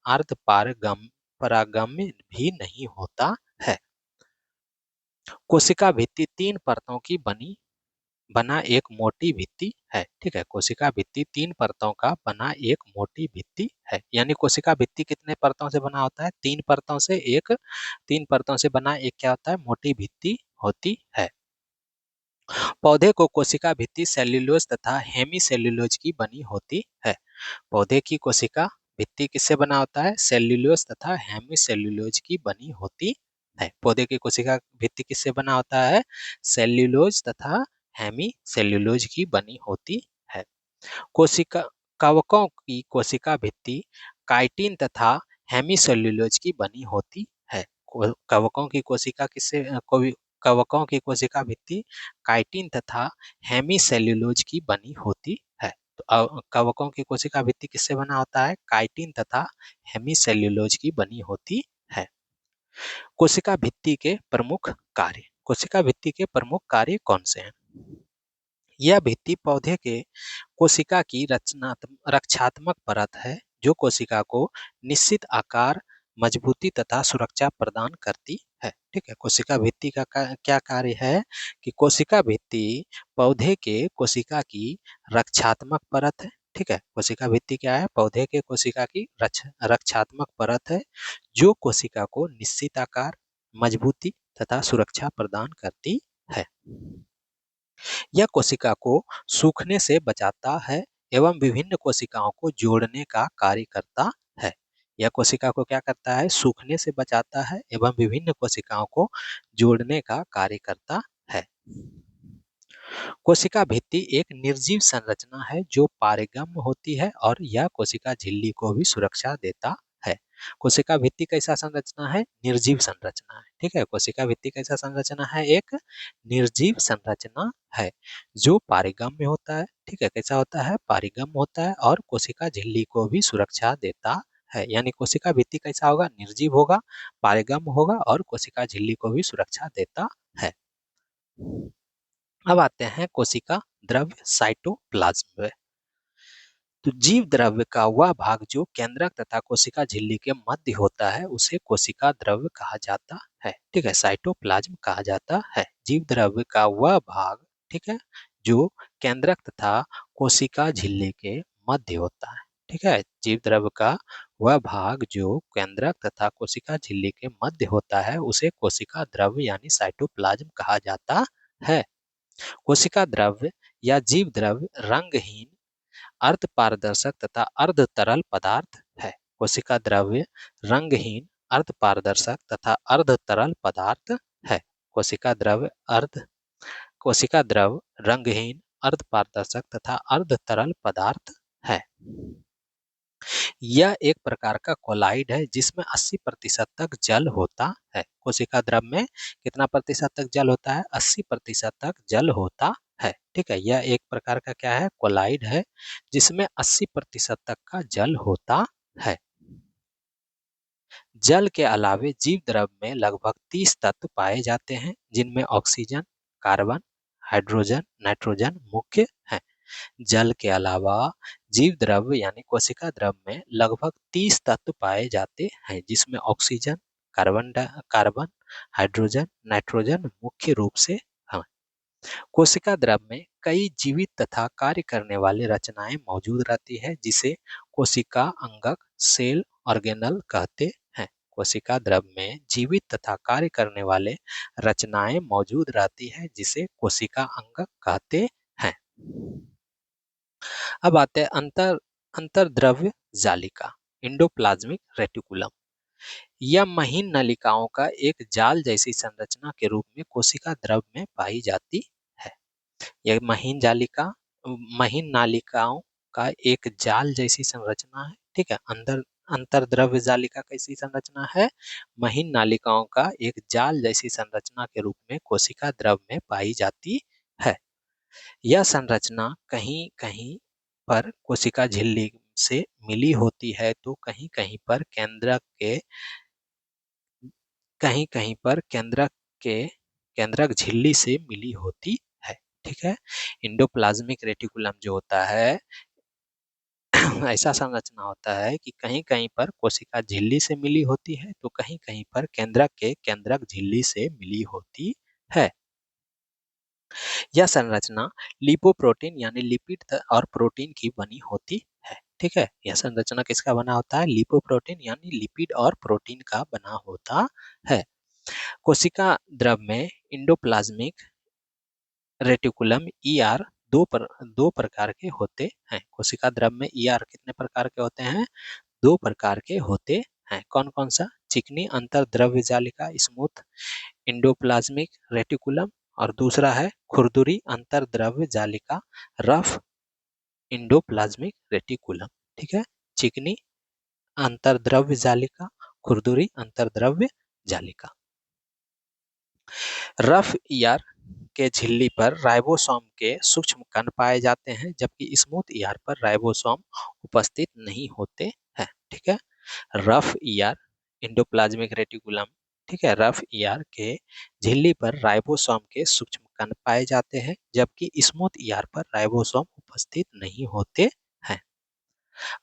अर्धपारगम परागम्य भी नहीं होता है। कोशिका भित्ति तीन परतों की बना एक मोटी भित्ति है। ठीक है। कोशिका भित्ति तीन परतों का बना एक मोटी भित्ति है। यानी कोशिका भित्ति कितने परतों से बना होता है? तीन परतों से बना एक क्या होता है? मोटी भित्ति होती है। पौधे को कोशिका भित्ति सेल्यूलोज तथा हेमी सेल्यूलोज की बनी होती है। पौधे की कोशिका भित्ति किससे बना होता है? सेल्यूलोज तथा हेमी सेल्यूलोज की बनी होती है। पौधे की कोशिका भित्ति किससे बना होता है? सेल्यूलोज तथा हेमी सेल्यूलोज की बनी होती है। कोशिका कवकों की कोशिका भित्ति काइटिन तथा हेमी सेल्यूलोज की बनी होती है। कवकों की कोशिका कवकों की कोशिका भित्ति काइटिन तथा हेमी सेल्यूलोज की बनी होती है। तो कवकों की कोशिका भित्ति किससे बना होता है? काइटिन तथा हेमी सेल्यूलोज की बनी होती है। कोशिका भित्ति के प्रमुख कार्य। कोशिका भित्ति के प्रमुख कार्य कौन से हैं? यह भित्ति पौधे के कोशिका की रक्षात्मक परत है जो कोशिका को निश्चित आकार, मजबूती तथा सुरक्षा प्रदान करती है। ठीक है। कोशिका भित्ति का क्या कार्य है कि कोशिका भित्ति पौधे के कोशिका की रक्षात्मक परत है। ठीक है। कोशिका भित्ति क्या है? पौधे के कोशिका की रक्षात्मक परत है जो कोशिका को निश्चित आकार, मजबूती तथा सुरक्षा प्रदान करती है। यह कोशिका को सूखने से बचाता है एवं विभिन्न कोशिकाओं को जोड़ने का कार्य करता है। यह कोशिका को क्या करता है? सूखने से बचाता है एवं विभिन्न कोशिकाओं को जोड़ने का कार्य करता है। कोशिका भित्ति एक निर्जीव संरचना है जो पारगम्य होती है और यह कोशिका झिल्ली को भी सुरक्षा देता है। कोशिका भित्ति कैसा संरचना है? निर्जीव संरचना है। ठीक है, कोशिका भित्ति कैसा संरचना है? एक निर्जीव संरचना है जो पारगम्य होता है। ठीक है, कैसा होता है? पारगम्य होता है और कोशिका झिल्ली को भी सुरक्षा देता है। यानी कोशिका भित्ति कैसा होगा? निर्जीव होगा, पारगम्य होगा और कोशिका झिल्ली को भी सुरक्षा देता है। अब आते हैं कोशिका द्रव्य साइटोप्लाज्म में। तो जीव द्रव्य का वह भाग जो केंद्रक तथा कोशिका झिल्ली के मध्य होता है उसे कोशिका द्रव्य कहा जाता है। ठीक है, साइटोप्लाज्म कहा जाता है जीव द्रव्य का वह भाग, ठीक है, जो केंद्रक तथा कोशिका झिल्ली के मध्य होता है। ठीक है, जीव द्रव्य का वह भाग जो केंद्रक तथा कोशिका झिल्ली के मध्य होता है उसे कोशिका द्रव्य यानी साइटोप्लाज्म कहा जाता है। कोशिका द्रव्य या जीव द्रव्य रंगहीन, अर्ध पारदर्शक तथा अर्ध तरल पदार्थ है। कोशिका द्रव्य रंगहीन, अर्ध पारदर्शक तथा अर्ध तरल पदार्थ है। कोशिका द्रव रंगहीन, अर्ध पारदर्शक तथा अर्ध तरल पदार्थ है। यह एक प्रकार का कोलाइड है जिसमें 80% तक जल होता है। कोशिका द्रव में कितना प्रतिशत तक जल होता है? 80% तक जल होता है। ठीक है, यह एक प्रकार का क्या है? कोलाइड है जिसमें 80% तक का जल होता है। जल के अलावे जीव द्रव में लगभग 30 तत्व पाए जाते हैं जिनमें ऑक्सीजन, कार्बन, हाइड्रोजन, नाइट्रोजन मुख्य हैं। जल के अलावा जीव द्रव यानी कोशिका द्रव में लगभग 30 तत्व पाए जाते हैं जिसमें ऑक्सीजन, कार्बन, हाइड्रोजन, नाइट्रोजन मुख्य रूप से हैं। कोशिका द्रव में कई जीवित तथा कार्य करने वाली रचनाएं मौजूद रहती है जिसे कोशिका अंगक, सेल ऑर्गेनल कहते हैं। कोशिका द्रव में जीवित तथा कार्य करने वाले रचनाएं मौजूद रहती है जिसे कोशिका अंगक कहते हैं। अब आते हैं अंतर्द्रव्य जालिका, एंडोप्लाज्मिक रेटिकुलम। यह महीन नलिकाओं का एक जाल जैसी संरचना के रूप में कोशिका द्रव में पाई जाती है। यह महीन नालिकाओं का एक जाल जैसी संरचना है। ठीक है, अंतर्द्रव्य जालिका कैसी संरचना है? महीन नालिकाओं का एक जाल जैसी संरचना के रूप में कोशिका द्रव में पाई जाती है। यह संरचना कहीं कहीं पर कोशिका झिल्ली से मिली होती है तो कहीं कहीं पर केंद्रक झिल्ली से मिली होती है। ठीक है, एंडोप्लाज्मिक रेटिकुलम जो होता है ऐसा संरचना होता है कि कहीं कहीं पर कोशिका झिल्ली से मिली होती है तो कहीं कहीं पर केंद्रक झिल्ली से मिली होती है। यह संरचना लिपोप्रोटीन यानी लिपिड और प्रोटीन की बनी होती है। ठीक है, यह संरचना किसका बना होता है? लिपोप्रोटीन यानी लिपिड और प्रोटीन का बना होता है। कोशिका द्रव में एंडोप्लाज्मिक रेटिकुलम ईआर दो प्रकार के होते हैं। कोशिका द्रव में ईआर कितने प्रकार के होते हैं? 2 प्रकार के होते हैं। कौन कौन सा? चिकनी अंतर्द्रव्य जालिका स्मूथ एंडोप्लाज्मिक रेटिकुलम और दूसरा है खुरदुरी अंतर्द्रव्य जालिका रफ एंडोप्लाज्मिक रेटिकुलम। ठीक है, चिकनी अंतर्द्रव्य जालिका, खुरदुरी अंतर्द्रव्य जालिका। रफ ईआर के झिल्ली पर राइबोसोम के सूक्ष्म कण पाए जाते हैं जबकि स्मूथ ईआर पर राइबोसोम उपस्थित नहीं होते हैं। ठीक है, रफ ईआर एंडोप्लाज्मिक रेटिकुलम, ठीक है, रफ ईआर के झिल्ली पर राइबोसोम के सूक्ष्म कण पाए जाते हैं जबकि स्मूथ ईआर पर राइबोसोम उपस्थित नहीं होते हैं।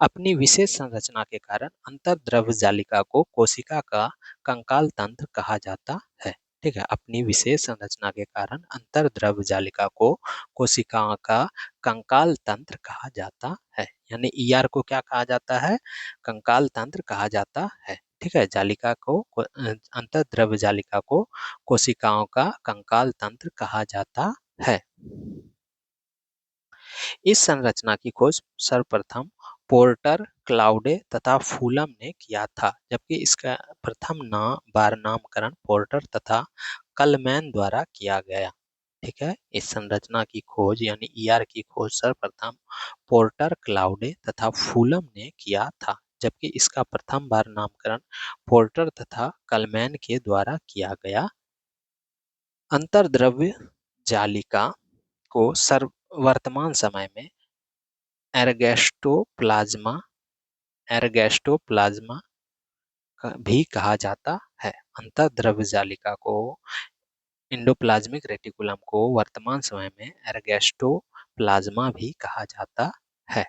अपनी विशेष संरचना के कारण अंतर्द्रव्य जालिका को कोशिका का कंकाल तंत्र कहा जाता है। ठीक है, अपनी विशेष संरचना के कारण अंतर्द्रव्य जालिका को कोशिकाओं का कंकाल तंत्र कहा जाता है। यानी ईआर को क्या कहा जाता है? कंकाल तंत्र कहा जाता है। ठीक है, अंतर्द्रव्य जालिका को कोशिकाओं का कंकाल तंत्र कहा जाता है। इस संरचना की खोज सर्वप्रथम पोर्टर, क्लाउडे तथा फूलम ने किया था, जबकि इसका प्रथम बार नामकरण पोर्टर तथा कलमैन द्वारा किया गया। ठीक है, इस संरचना की खोज यानी ईआर की खोज सर्वप्रथम पोर्टर, क्लाउडे तथा फूलम ने किया था, जबकि इसका प्रथम बार नामकरण पोर्टर तथा कलमैन के द्वारा किया गया। अंतर्द्रव्य जालिका को वर्तमान समय में एर्गोस्टोप्लाज्मा एर्गोस्टोप्लाज्मा भी कहा जाता है। अंतर्द्रव्य जालिका को इंडोप्लाज्मिक रेटिकुलम को वर्तमान समय में एर्गोस्टोप्लाज्मा भी कहा जाता है।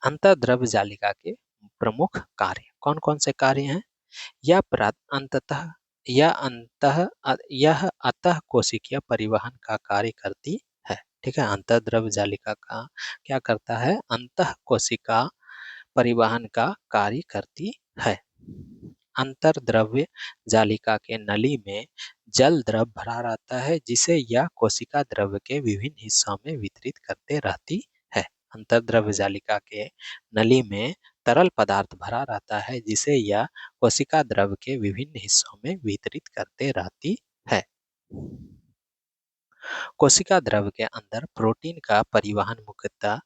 अंतर्द्रव्य जालिका के प्रमुख कार्य कौन कौन से कार्य हैं? यह अंततः यह अतः कोशिकीय परिवहन का कार्य करती है। ठीक है, अंतर्द्रव्य जालिका का क्या करता है? अंतः कोशिका परिवहन का कार्य करती है। अंतर्द्रव्य जालिका के नली में जल द्रव भरा रहता है, जिसे यह कोशिका द्रव्य के विभिन्न हिस्सों में वितरित करते रहती है। अंतर्द्रव्य जालिका के नली में तरल पदार्थ भरा रहता है, जिसे यह कोशिका द्रव्य के विभिन्न हिस्सों में वितरित करते रहती है। कोशिका द्रव्य के अंदर प्रोटीन का परिवहन मुख्यतः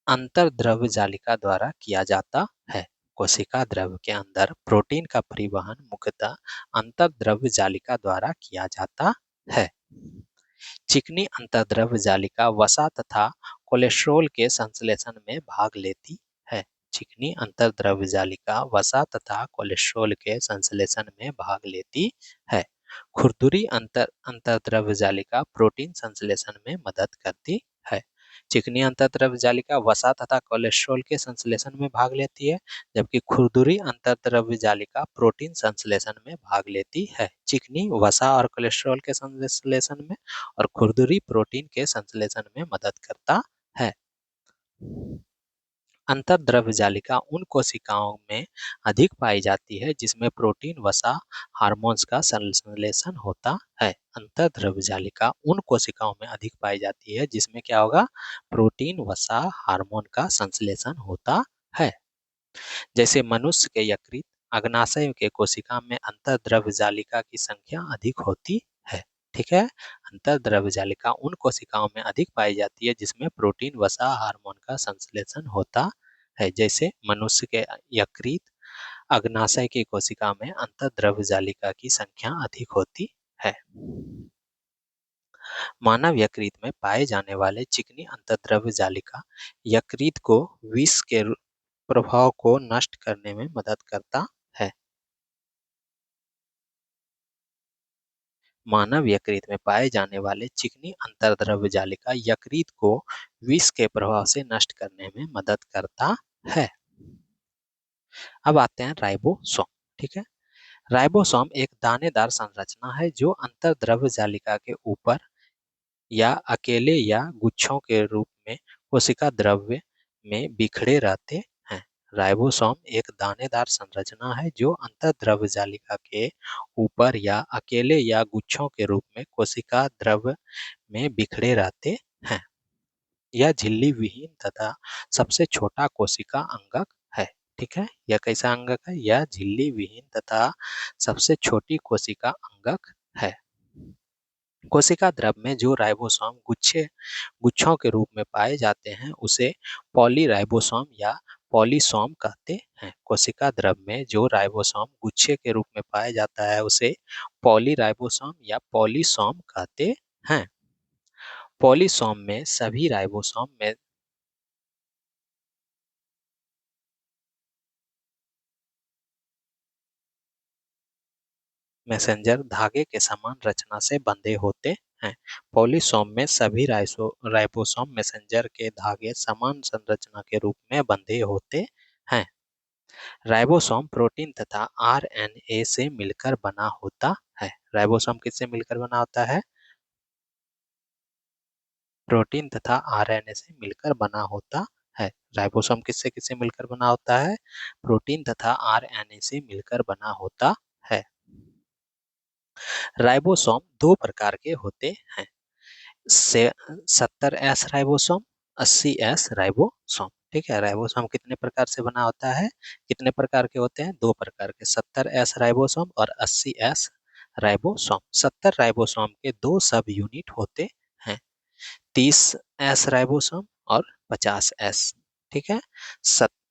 अंतर्द्रव्य जालिका द्वारा किया जाता है। कोशिका द्रव्य के अंदर प्रोटीन का परिवहन मुख्यतः अंतर्द्रव्य जालिका द्वारा किया जाता है। चिकनी अंतर्द्रव्य जालिका वसा तथा कोलेस्ट्रॉल के संश्लेषण में भाग लेती है। चिकनी अंतर्द्रव्य जालिका वसा तथा कोलेस्ट्रॉल के संश्लेषण में भाग लेती है। खुरदुरी अंतर्द्रव्य जालिका प्रोटीन संश्लेषण में मदद करती है। चिकनी अंतर्द्रव्य जालिका वसा तथा कोलेस्ट्रॉल के संश्लेषण में भाग लेती है, जबकि खुरदुरी अंतर्द्रव्य जालिका प्रोटीन संश्लेषण में भाग लेती है। चिकनी वसा और कोलेस्ट्रॉल के संश्लेषण में और खुरदुरी प्रोटीन के संश्लेषण में मदद करता है। अंतर्द्रव्य जालिका उन कोशिकाओं में अधिक पाई जाती है जिसमें प्रोटीन वसा हार्मोन्स का संश्लेषण होता है। अंतर्द्रव्य जालिका उन कोशिकाओं में अधिक पाई जाती है जिसमें क्या होगा? प्रोटीन वसा हार्मोन का संश्लेषण होता है। जैसे मनुष्य के यकृत, अग्नाशय के कोशिका में अंतर्द्रव्य जालिका की संख्या अधिक होती है। ठीक है, अंतर्द्रव्य जालिका उन कोशिकाओं में अधिक पाई जाती है जिसमें प्रोटीन वसा हार्मोन का संश्लेषण होता है। जैसे मनुष्य के यकृत, अग्नाशय की कोशिका में अंतर्द्रव्य जालिका की संख्या अधिक होती है। मानव यकृत में पाए जाने वाले चिकनी अंतर्द्रव्य जालिका यकृत को विष के प्रभाव को नष्ट करने में मदद करता है। मानव यकृत में पाए जाने वाले चिकनी अंतर्द्रव्य जालिका यकृत को विष के प्रभाव से नष्ट करने में मदद करता है। अब आते हैं राइबोसोम। ठीक है, राइबोसोम एक दानेदार संरचना है जो अंतर्द्रव्य जालिका के ऊपर या अकेले या गुच्छों के रूप में कोशिका द्रव्य में बिखरे रहते हैं। राइबोसोम एक दानेदार संरचना है जो अंतर्द्रव्य जालिका के ऊपर या अकेले या गुच्छों के रूप में कोशिका द्रव्य में बिखरे रहते हैं। यह झिल्ली विहीन तथा सबसे छोटा कोशिका अंगक है। ठीक है, यह कैसा अंगक है? यह झिल्ली विहीन तथा सबसे छोटी कोशिका अंगक है। कोशिका द्रव्य में जो राइबोसोम गुच्छों के रूप में पाए जाते हैं उसे पॉलीराइबोसोम या पॉलीसोम कहते हैं। कोशिका द्रव्य में जो राइबोसोम गुच्छे के रूप में पाया जाता है उसे पॉलीराइबोसोम या पॉलीसोम कहते हैं। पॉलीसोम में सभी राइबोसोम में मैसेंजर धागे के समान रचना से बंधे होते हैं। पॉलीसोम में सभी राइबोसोम मैसेंजर के धागे समान संरचना के रूप में बंधे होते हैं। राइबोसोम प्रोटीन तथा आरएनए से मिलकर बना होता है। राइबोसोम किससे मिलकर बना होता है? प्रोटीन तथा आरएनए से मिलकर बना होता है। राइबोसोम किससे किससे मिलकर बना होता है? प्रोटीन तथा आरएनए से मिलकर बना होता है। राइबोसोम दो प्रकार के होते हैं। से 70s राइबोसोम, 80s राइबोसोम। ठीक है, राइबोसोम कितने प्रकार से बना होता है, कितने प्रकार के होते हैं, दो प्रकार के, 70s राइबोसोम और 80s राइबोसोम। 70 राइबोसोम के दो सब यूनिट होते हैं, 30s राइबोसोम और 50s। ठीक है,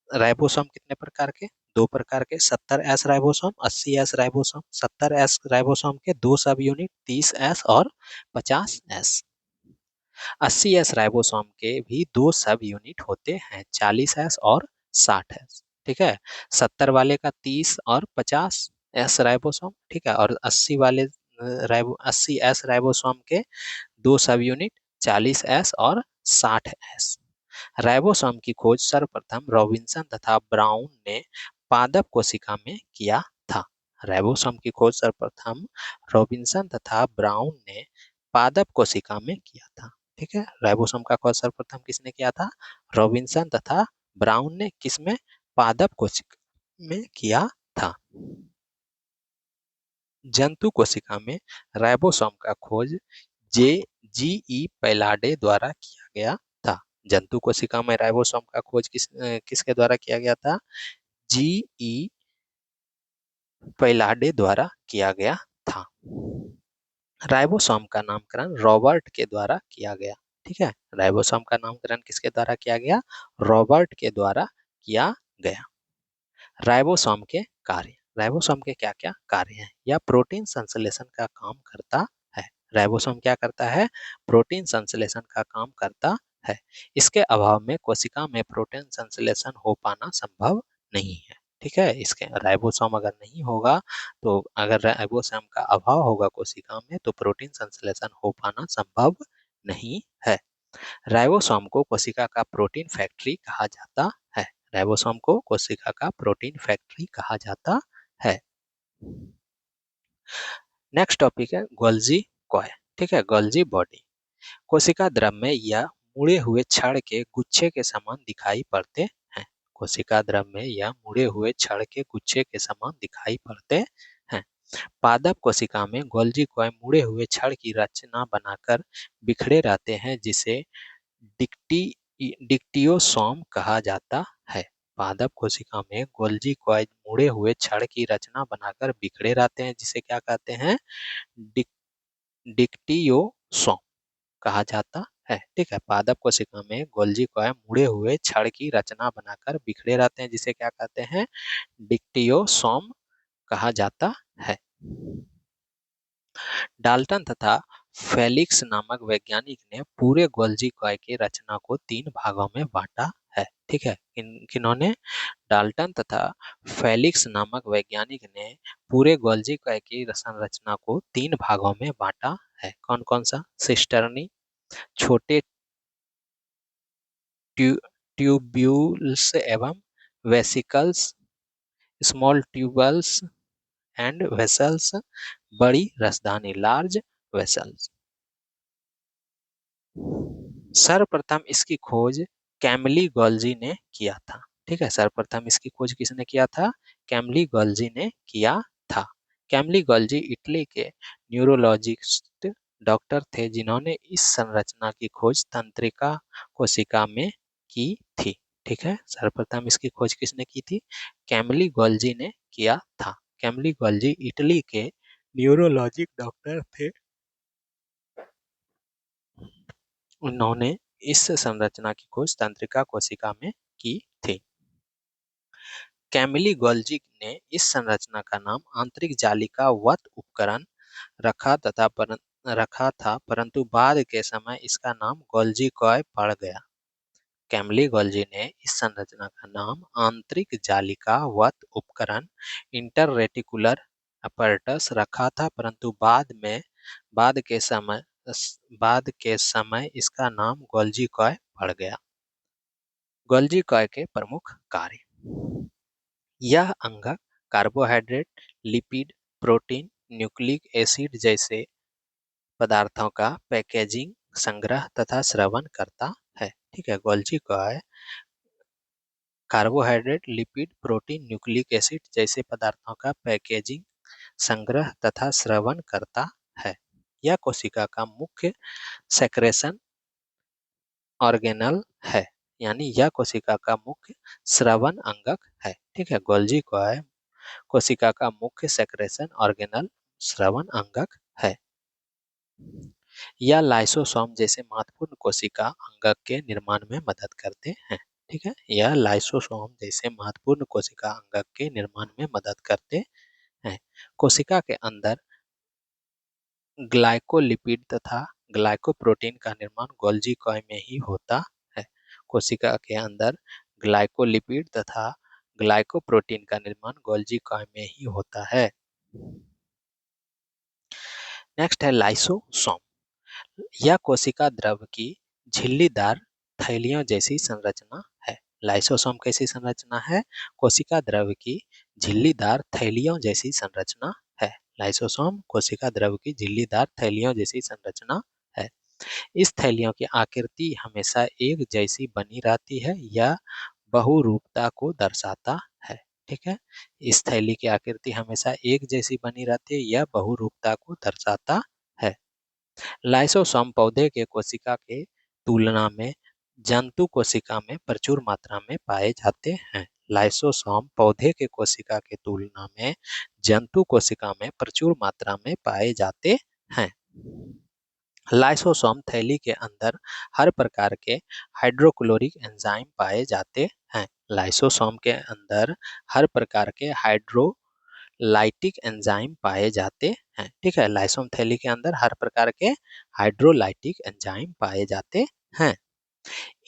राइबोसोम कितने प्रकार के, दो प्रकार के, 70s ribosome, 80s ribosome. 70s ribosome के दो सब यूनिट, 30s और 50s। 80s राइबोसोम के भी दो सब यूनिट होते हैं, 40s और 60s। ठीक है, 70 वाले का 30 और 50s राइबोसोम। ठीक है, और 80 वाले 80s राइबोसोम के दो सब यूनिट, 40s और 60s। राइबोसोम की खोज सर्वप्रथम रॉबिन्सन तथा ब्राउन ने पादप कोशिका में किया था। राइबोसोम की खोज सर्वप्रथम रॉबिन्सन तथा ब्राउन ने पादप कोशिका में किया था। ठीक है, राइबोसोम का खोज सर्वप्रथम किसने किया था, रॉबिन्सन तथा ब्राउन ने, किसमें, पादप कोशिका में किया था। जंतु कोशिका में राइबोसोम का खोज जे जी ई पैलाडे द्वारा किया गया था। जंतु कोशिका में राइबोसोम का खोज किसके द्वारा किया गया था, जी ई पैलाडे द्वारा किया गया था। राइबोसोम का नामकरण रॉबर्ट के द्वारा किया गया। ठीक है, राइबोसोम का नामकरण किसके द्वारा किया गया, रॉबर्ट के द्वारा किया गया। राइबोसोम के कार्य, राइबोसोम के क्या क्या कार्य हैं, या प्रोटीन संश्लेषण का काम करता है। राइबोसोम क्या करता है, प्रोटीन संश्लेषण का काम करता है। इसके अभाव में कोशिका में प्रोटीन संश्लेषण हो पाना संभव नहीं है। ठीक है, इसके राइबोसोम अगर नहीं होगा, तो अगर राइबोसोम का अभाव होगा कोशिका में, तो प्रोटीन संश्लेषण हो पाना संभव नहीं है। राइबोसोम को कोशिका का प्रोटीन फैक्ट्री कहा जाता है। राइबोसोम को कोशिका का प्रोटीन फैक्ट्री कहा जाता है। नेक्स्ट टॉपिक है गोल्जी कॉय। ठीक है, गोल्जी बॉडी। कोशिका द्रव में यह मुड़े हुए छड़ के गुच्छे के समान दिखाई पड़ते हैं। कोशिका द्रव में यह मुड़े हुए छड़ के गुच्छे के समान दिखाई पड़ते हैं। पादप कोशिका में गोल्जी कॉय मुड़े हुए छड़ की रचना बनाकर बिखरे रहते हैं, जिसे डिक्टी डिक्टियोसोम कहा जाता है। पादप कोशिका में गोल्जी कॉय मुड़े हुए छड़ की रचना बनाकर बिखरे रहते हैं, जिसे क्या कहते हैं, डिक, डिक्टियोसोम कहा जाता है। ठीक है, पादप कोशिका में गोल्जी कॉय मुड़े हुए छड़ की रचना बनाकर बिखरे रहते हैं, जिसे क्या कहते हैं, डिक्टियोसोम कहा जाता है। डाल्टन तथा फेलिक्स नामक वैज्ञानिक ने पूरे गोल्जी कॉय की रचना को तीन भागों में बांटा है। ठीक है, किन्होंने, डाल्टन तथा फेलिक्स नामक वैज्ञानिक ने पूरे गोल्जी कॉय की संरचना को तीन भागों में बांटा है। कौन कौन सा, सिस्टर्नी, छोटे ट्यूब्यूल्स एवं vesicles, small tubules and vessels, बड़ी रसदानी, लार्ज वेसल्स। सर्वप्रथम इसकी खोज कैमली गोल्जी ने किया था। ठीक है, सर्वप्रथम इसकी खोज किसने किया था, कैमली गोल्जी ने किया था। कैमली गोल्जी इटली के न्यूरोलॉजिस्ट डॉक्टर थे, जिन्होंने इस संरचना की खोज तंत्रिका कोशिका में की थी। ठीक है, सर्वप्रथम इसकी खोज किसने की थी, कैमली गोल्जी ने किया था। कैमली गोल्जी इटली के न्यूरोलॉजिक डॉक्टर थे, उन्होंने इस संरचना की खोज तंत्रिका कोशिका में की थी। कैमिली गोल्जी ने इस संरचना का नाम आंतरिक जालिका वत उपकरण रखा था, परंतु बाद के समय इसका नाम गोल्जी कॉय पड़ गया। कैमिली गोल्जी ने इस संरचना का नाम आंतरिक जालिका वत उपकरण इंटररेटिकुलर अपैरेटस रखा था, परंतु बाद के समय इसका नाम गोल्जी कॉय पड़ गया। गोल्जी कॉय के प्रमुख कार्य, यह अंगक carbohydrate, lipid, protein, nucleic acid जैसे पदार्थों का पैकेजिंग, संग्रह तथा श्रवण करता है। ठीक है, Golgi coy carbohydrate, lipid, protein, nucleic acid जैसे पदार्थों का पैकेजिंग, संग्रह तथा श्रवण करता है। यह कोशिका का मुख्य सेक्रेशन ऑर्गेनल है, यानी यह कोशिका का मुख्य श्रवण अंगक है। ठीक है, गोल्जी कोशिका का मुख्य सेक्रेशन ऑर्गेनल श्रवण अंगक है। यह लाइसोसोम जैसे महत्वपूर्ण कोशिका अंगक के निर्माण में मदद करते हैं। ठीक है, यह लाइसोसोम जैसे महत्वपूर्ण कोशिका अंगक के निर्माण में मदद करते हैं। कोशिका के अंदर ग्लाइकोलिपिड तथा ग्लाइकोप्रोटीन का निर्माण गोल्जी कॉय में ही होता है। कोशिका के अंदर ग्लाइकोलिपिड तथा ग्लाइकोप्रोटीन का निर्माण गोल्जी कॉय में ही होता है। नेक्स्ट है लाइसोसोम। यह कोशिका द्रव की झिल्लीदार थैलियों जैसी संरचना है। लाइसोसोम कैसी संरचना है? कोशिका द्रव की झिल्लीदार थैलियों जैसी संरचना है। लाइसोसोम कोशिका द्रव की झिल्लीदार थैलियों जैसी संरचना है। इस थैलियों की आकृति हमेशा एक जैसी बनी रहती है या बहुरूपता को दर्शाता है। ठीक है, इस थैली की आकृति हमेशा एक जैसी बनी रहती है या बहुरूपता को दर्शाता है। लाइसोसोम पौधे के कोशिका के तुलना में जंतु कोशिका में प्रचुर मात्रा में पाए जाते हैं। लाइसोसोम पौधे के कोशिका के तुलना में जंतु कोशिका में प्रचुर मात्रा में पाए जाते हैं। लाइसोसोम थैली के अंदर हर प्रकार के हाइड्रोक्लोरिक एंजाइम पाए जाते हैं। लाइसोसोम के अंदर हर प्रकार के हाइड्रोलाइटिक एंजाइम पाए जाते हैं। ठीक है, लाइसोम थैली के अंदर हर प्रकार के हाइड्रोलाइटिक एंजाइम पाए जाते हैं।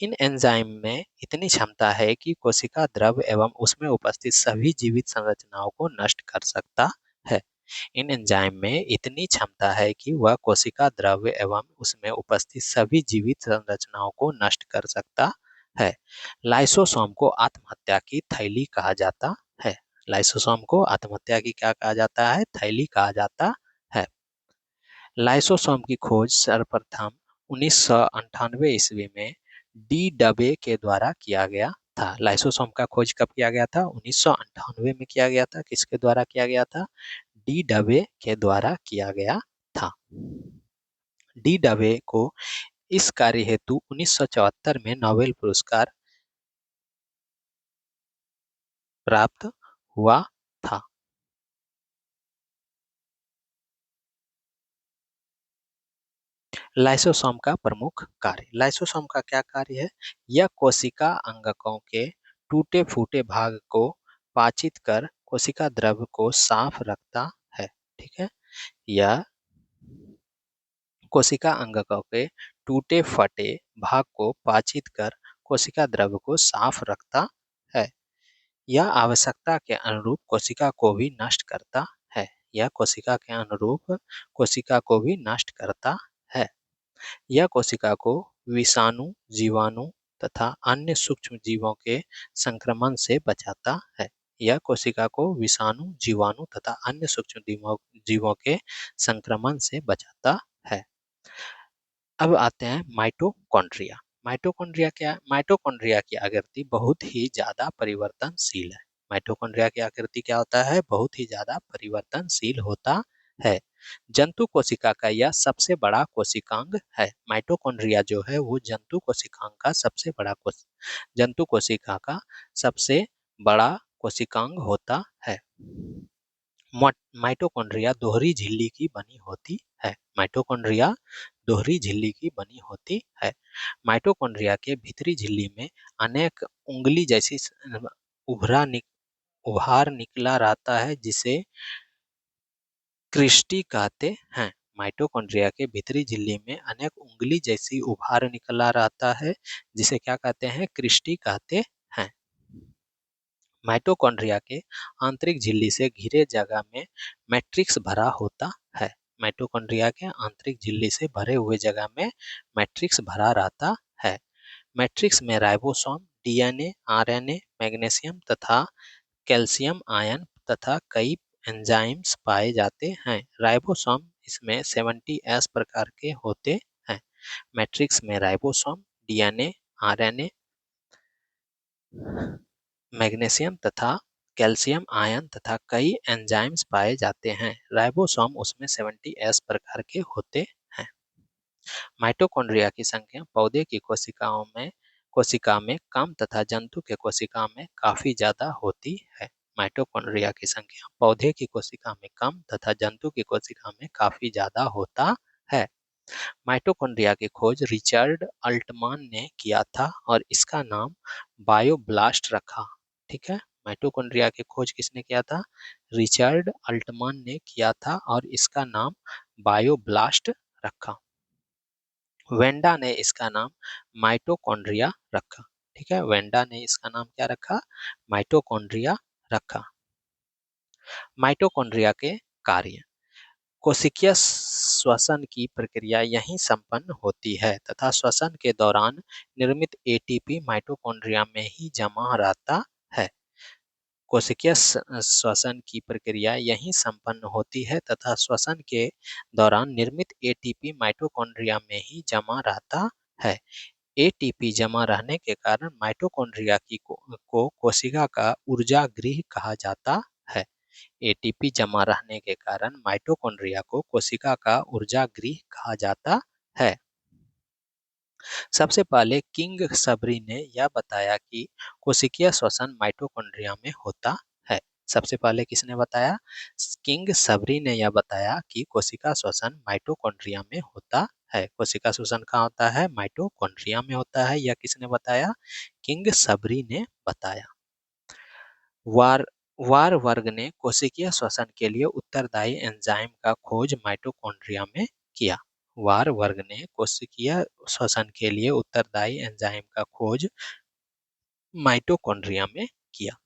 इन एंजाइम में इतनी क्षमता है कि कोशिका द्रव एवं उसमें उपस्थित सभी जीवित संरचनाओं को नष्ट कर सकता है। इन एंजाइम में इतनी क्षमता है कि वह कोशिका द्रव एवं उसमें उपस्थित सभी जीवित संरचनाओं को नष्ट कर सकता है। लाइसोसोम को आत्महत्या की थैली कहा जाता है। लाइसोसोम को आत्महत्या की क्या कहा जाता है? थैली कहा जाता है। लाइसोसोम की खोज सर्वप्रथम 1998 ईस्वी में डी डबे के द्वारा किया गया था। लाइसोसोम का खोज कब किया गया था? 1998 में किया गया था। किसके द्वारा किया गया था? डी डबे के द्वारा किया गया था। डी डबे को इस कार्य हेतु 1974 में नोबेल पुरस्कार प्राप्त हुआ था। लाइसोसोम का प्रमुख कार्य। लाइसोसोम का क्या कार्य है? यह कोशिका अंगकों के टूटे फूटे भाग को पाचित कर कोशिका द्रव को साफ रखता है। ठीक है, यह कोशिका अंगकों के टूटे फटे भाग को पाचित कर कोशिका द्रव को साफ रखता है। यह आवश्यकता के अनुरूप कोशिका को भी नष्ट करता है। यह कोशिका के अनुरूप कोशिका को भी नष्ट करता है। यह कोशिका को विषाणु, जीवाणु तथा अन्य सूक्ष्म जीवों के संक्रमण से बचाता है। यह कोशिका को विषाणु, जीवाणु तथा अन्य सूक्ष्म जीवों के संक्रमण से बचाता है। अब आते हैं माइटोकॉन्ड्रिया। माइटोकॉन्ड्रिया क्या है? माइटोकॉन्ड्रिया की आकृति बहुत ही ज्यादा परिवर्तनशील है। माइटोकॉन्ड्रिया की आकृति क्या होता है? बहुत ही ज्यादा परिवर्तनशील होता है। जंतु कोशिका का यह सबसे बड़ा कोशिकांग है। माइटोकॉन्ड्रिया जो है वो जंतु कोशिकांग का सबसे बड़ा जंतु कोशिका का सबसे बड़ा कोशिकांग होता है। माइटोकॉन्ड्रिया दोहरी झिल्ली की बनी होती है। माइटोकॉन्ड्रिया दोहरी झिल्ली की बनी होती है। माइटोकॉन्ड्रिया के भीतरी झिल्ली में अनेक उंगली जैसी उभार निकला रहता है जिसे क्रिस्टी कहते हैं। माइटोकॉन्ड्रिया के भीतरी झिल्ली में अनेक उंगली जैसी उभार निकला रहता है जिसे क्या कहते हैं? क्रिस्टी कहते हैं। माइटोकॉन्ड्रिया के आंतरिक झिल्ली से घिरे जगह में मैट्रिक्स भरा होता है। माइटोकॉन्ड्रिया के आंतरिक झिल्ली से भरे हुए जगह में मैट्रिक्स भरा रहता है। मैट्रिक्स में राइबोसोम, डीएनए, आरएनए, मैग्नीशियम तथा कैल्शियम आयन तथा कई एंजाइम्स पाए जाते हैं। राइबोसोम इसमें 70S प्रकार के होते हैं। मैट्रिक्स में राइबोसोम, डीएनए, आरएनए, मैग्नीशियम तथा कैल्शियम आयन तथा कई एंजाइम्स पाए जाते हैं। राइबोसोम उसमें 70S प्रकार के होते हैं। माइटोकॉन्ड्रिया की संख्या पौधे की कोशिका में कम तथा जंतु के कोशिका में काफी ज्यादा होती है। माइटोकॉन्ड्रिया की संख्या पौधे की कोशिका में कम तथा जंतु की कोशिका में काफी ज्यादा होता है। माइटोकॉन्ड्रिया की खोज रिचर्ड अल्टमान ने किया था और इसका नाम बायोब्लास्ट रखा। ठीक है, माइटोकॉन्ड्रिया की खोज किसने किया था? रिचर्ड अल्टमान ने किया था और इसका नाम बायोब्लास्ट रखा। वेंडा ने इसका नाम माइटोकॉन्ड्रिया रखा। ठीक है, वेंडा ने इसका नाम क्या रखा? माइटोकॉन्ड्रिया रखा। माइटोकॉन्ड्रिया के कार्य। कोशिकीय श्वसन की प्रक्रिया यहीं संपन्न होती है तथा श्वसन के दौरान निर्मित एटीपी माइटोकॉन्ड्रिया में ही जमा रहता है। कोशिकीय श्वसन की प्रक्रिया यहीं संपन्न होती है तथा श्वसन के दौरान निर्मित एटीपी माइटोकॉन्ड्रिया में ही जमा रहता है। एटीपी जमा रहने के कारण माइटोकॉन्ड्रिया को कोशिका का ऊर्जा गृह कहा जाता है। एटीपी जमा रहने के कारण माइटोकॉन्ड्रिया को कोशिका का ऊर्जा गृह कहा जाता है। सबसे पहले किंग सबरी ने यह बताया कि कोशिकीय श्वसन माइटोकॉन्ड्रिया में होता है। सबसे पहले किसने बताया? किंग सबरी ने यह बताया कि कोशिका श्वसन माइटोकॉन्ड्रिया में होता है। कोशिका श्वसन कहाँ होता है? माइटोकॉन्ड्रिया में होता है। यह किसने बताया? किंग सबरी ने बताया। वार वर्ग ने कोशिकीय श्वसन के लिए उत्तरदायी एंजाइम का खोज माइटोकॉन्ड्रिया में किया। वार वर्ग ने कोशिकीय श्वसन के लिए उत्तरदायी एंजाइम का खोज माइटोकॉन्ड्रिया में किया।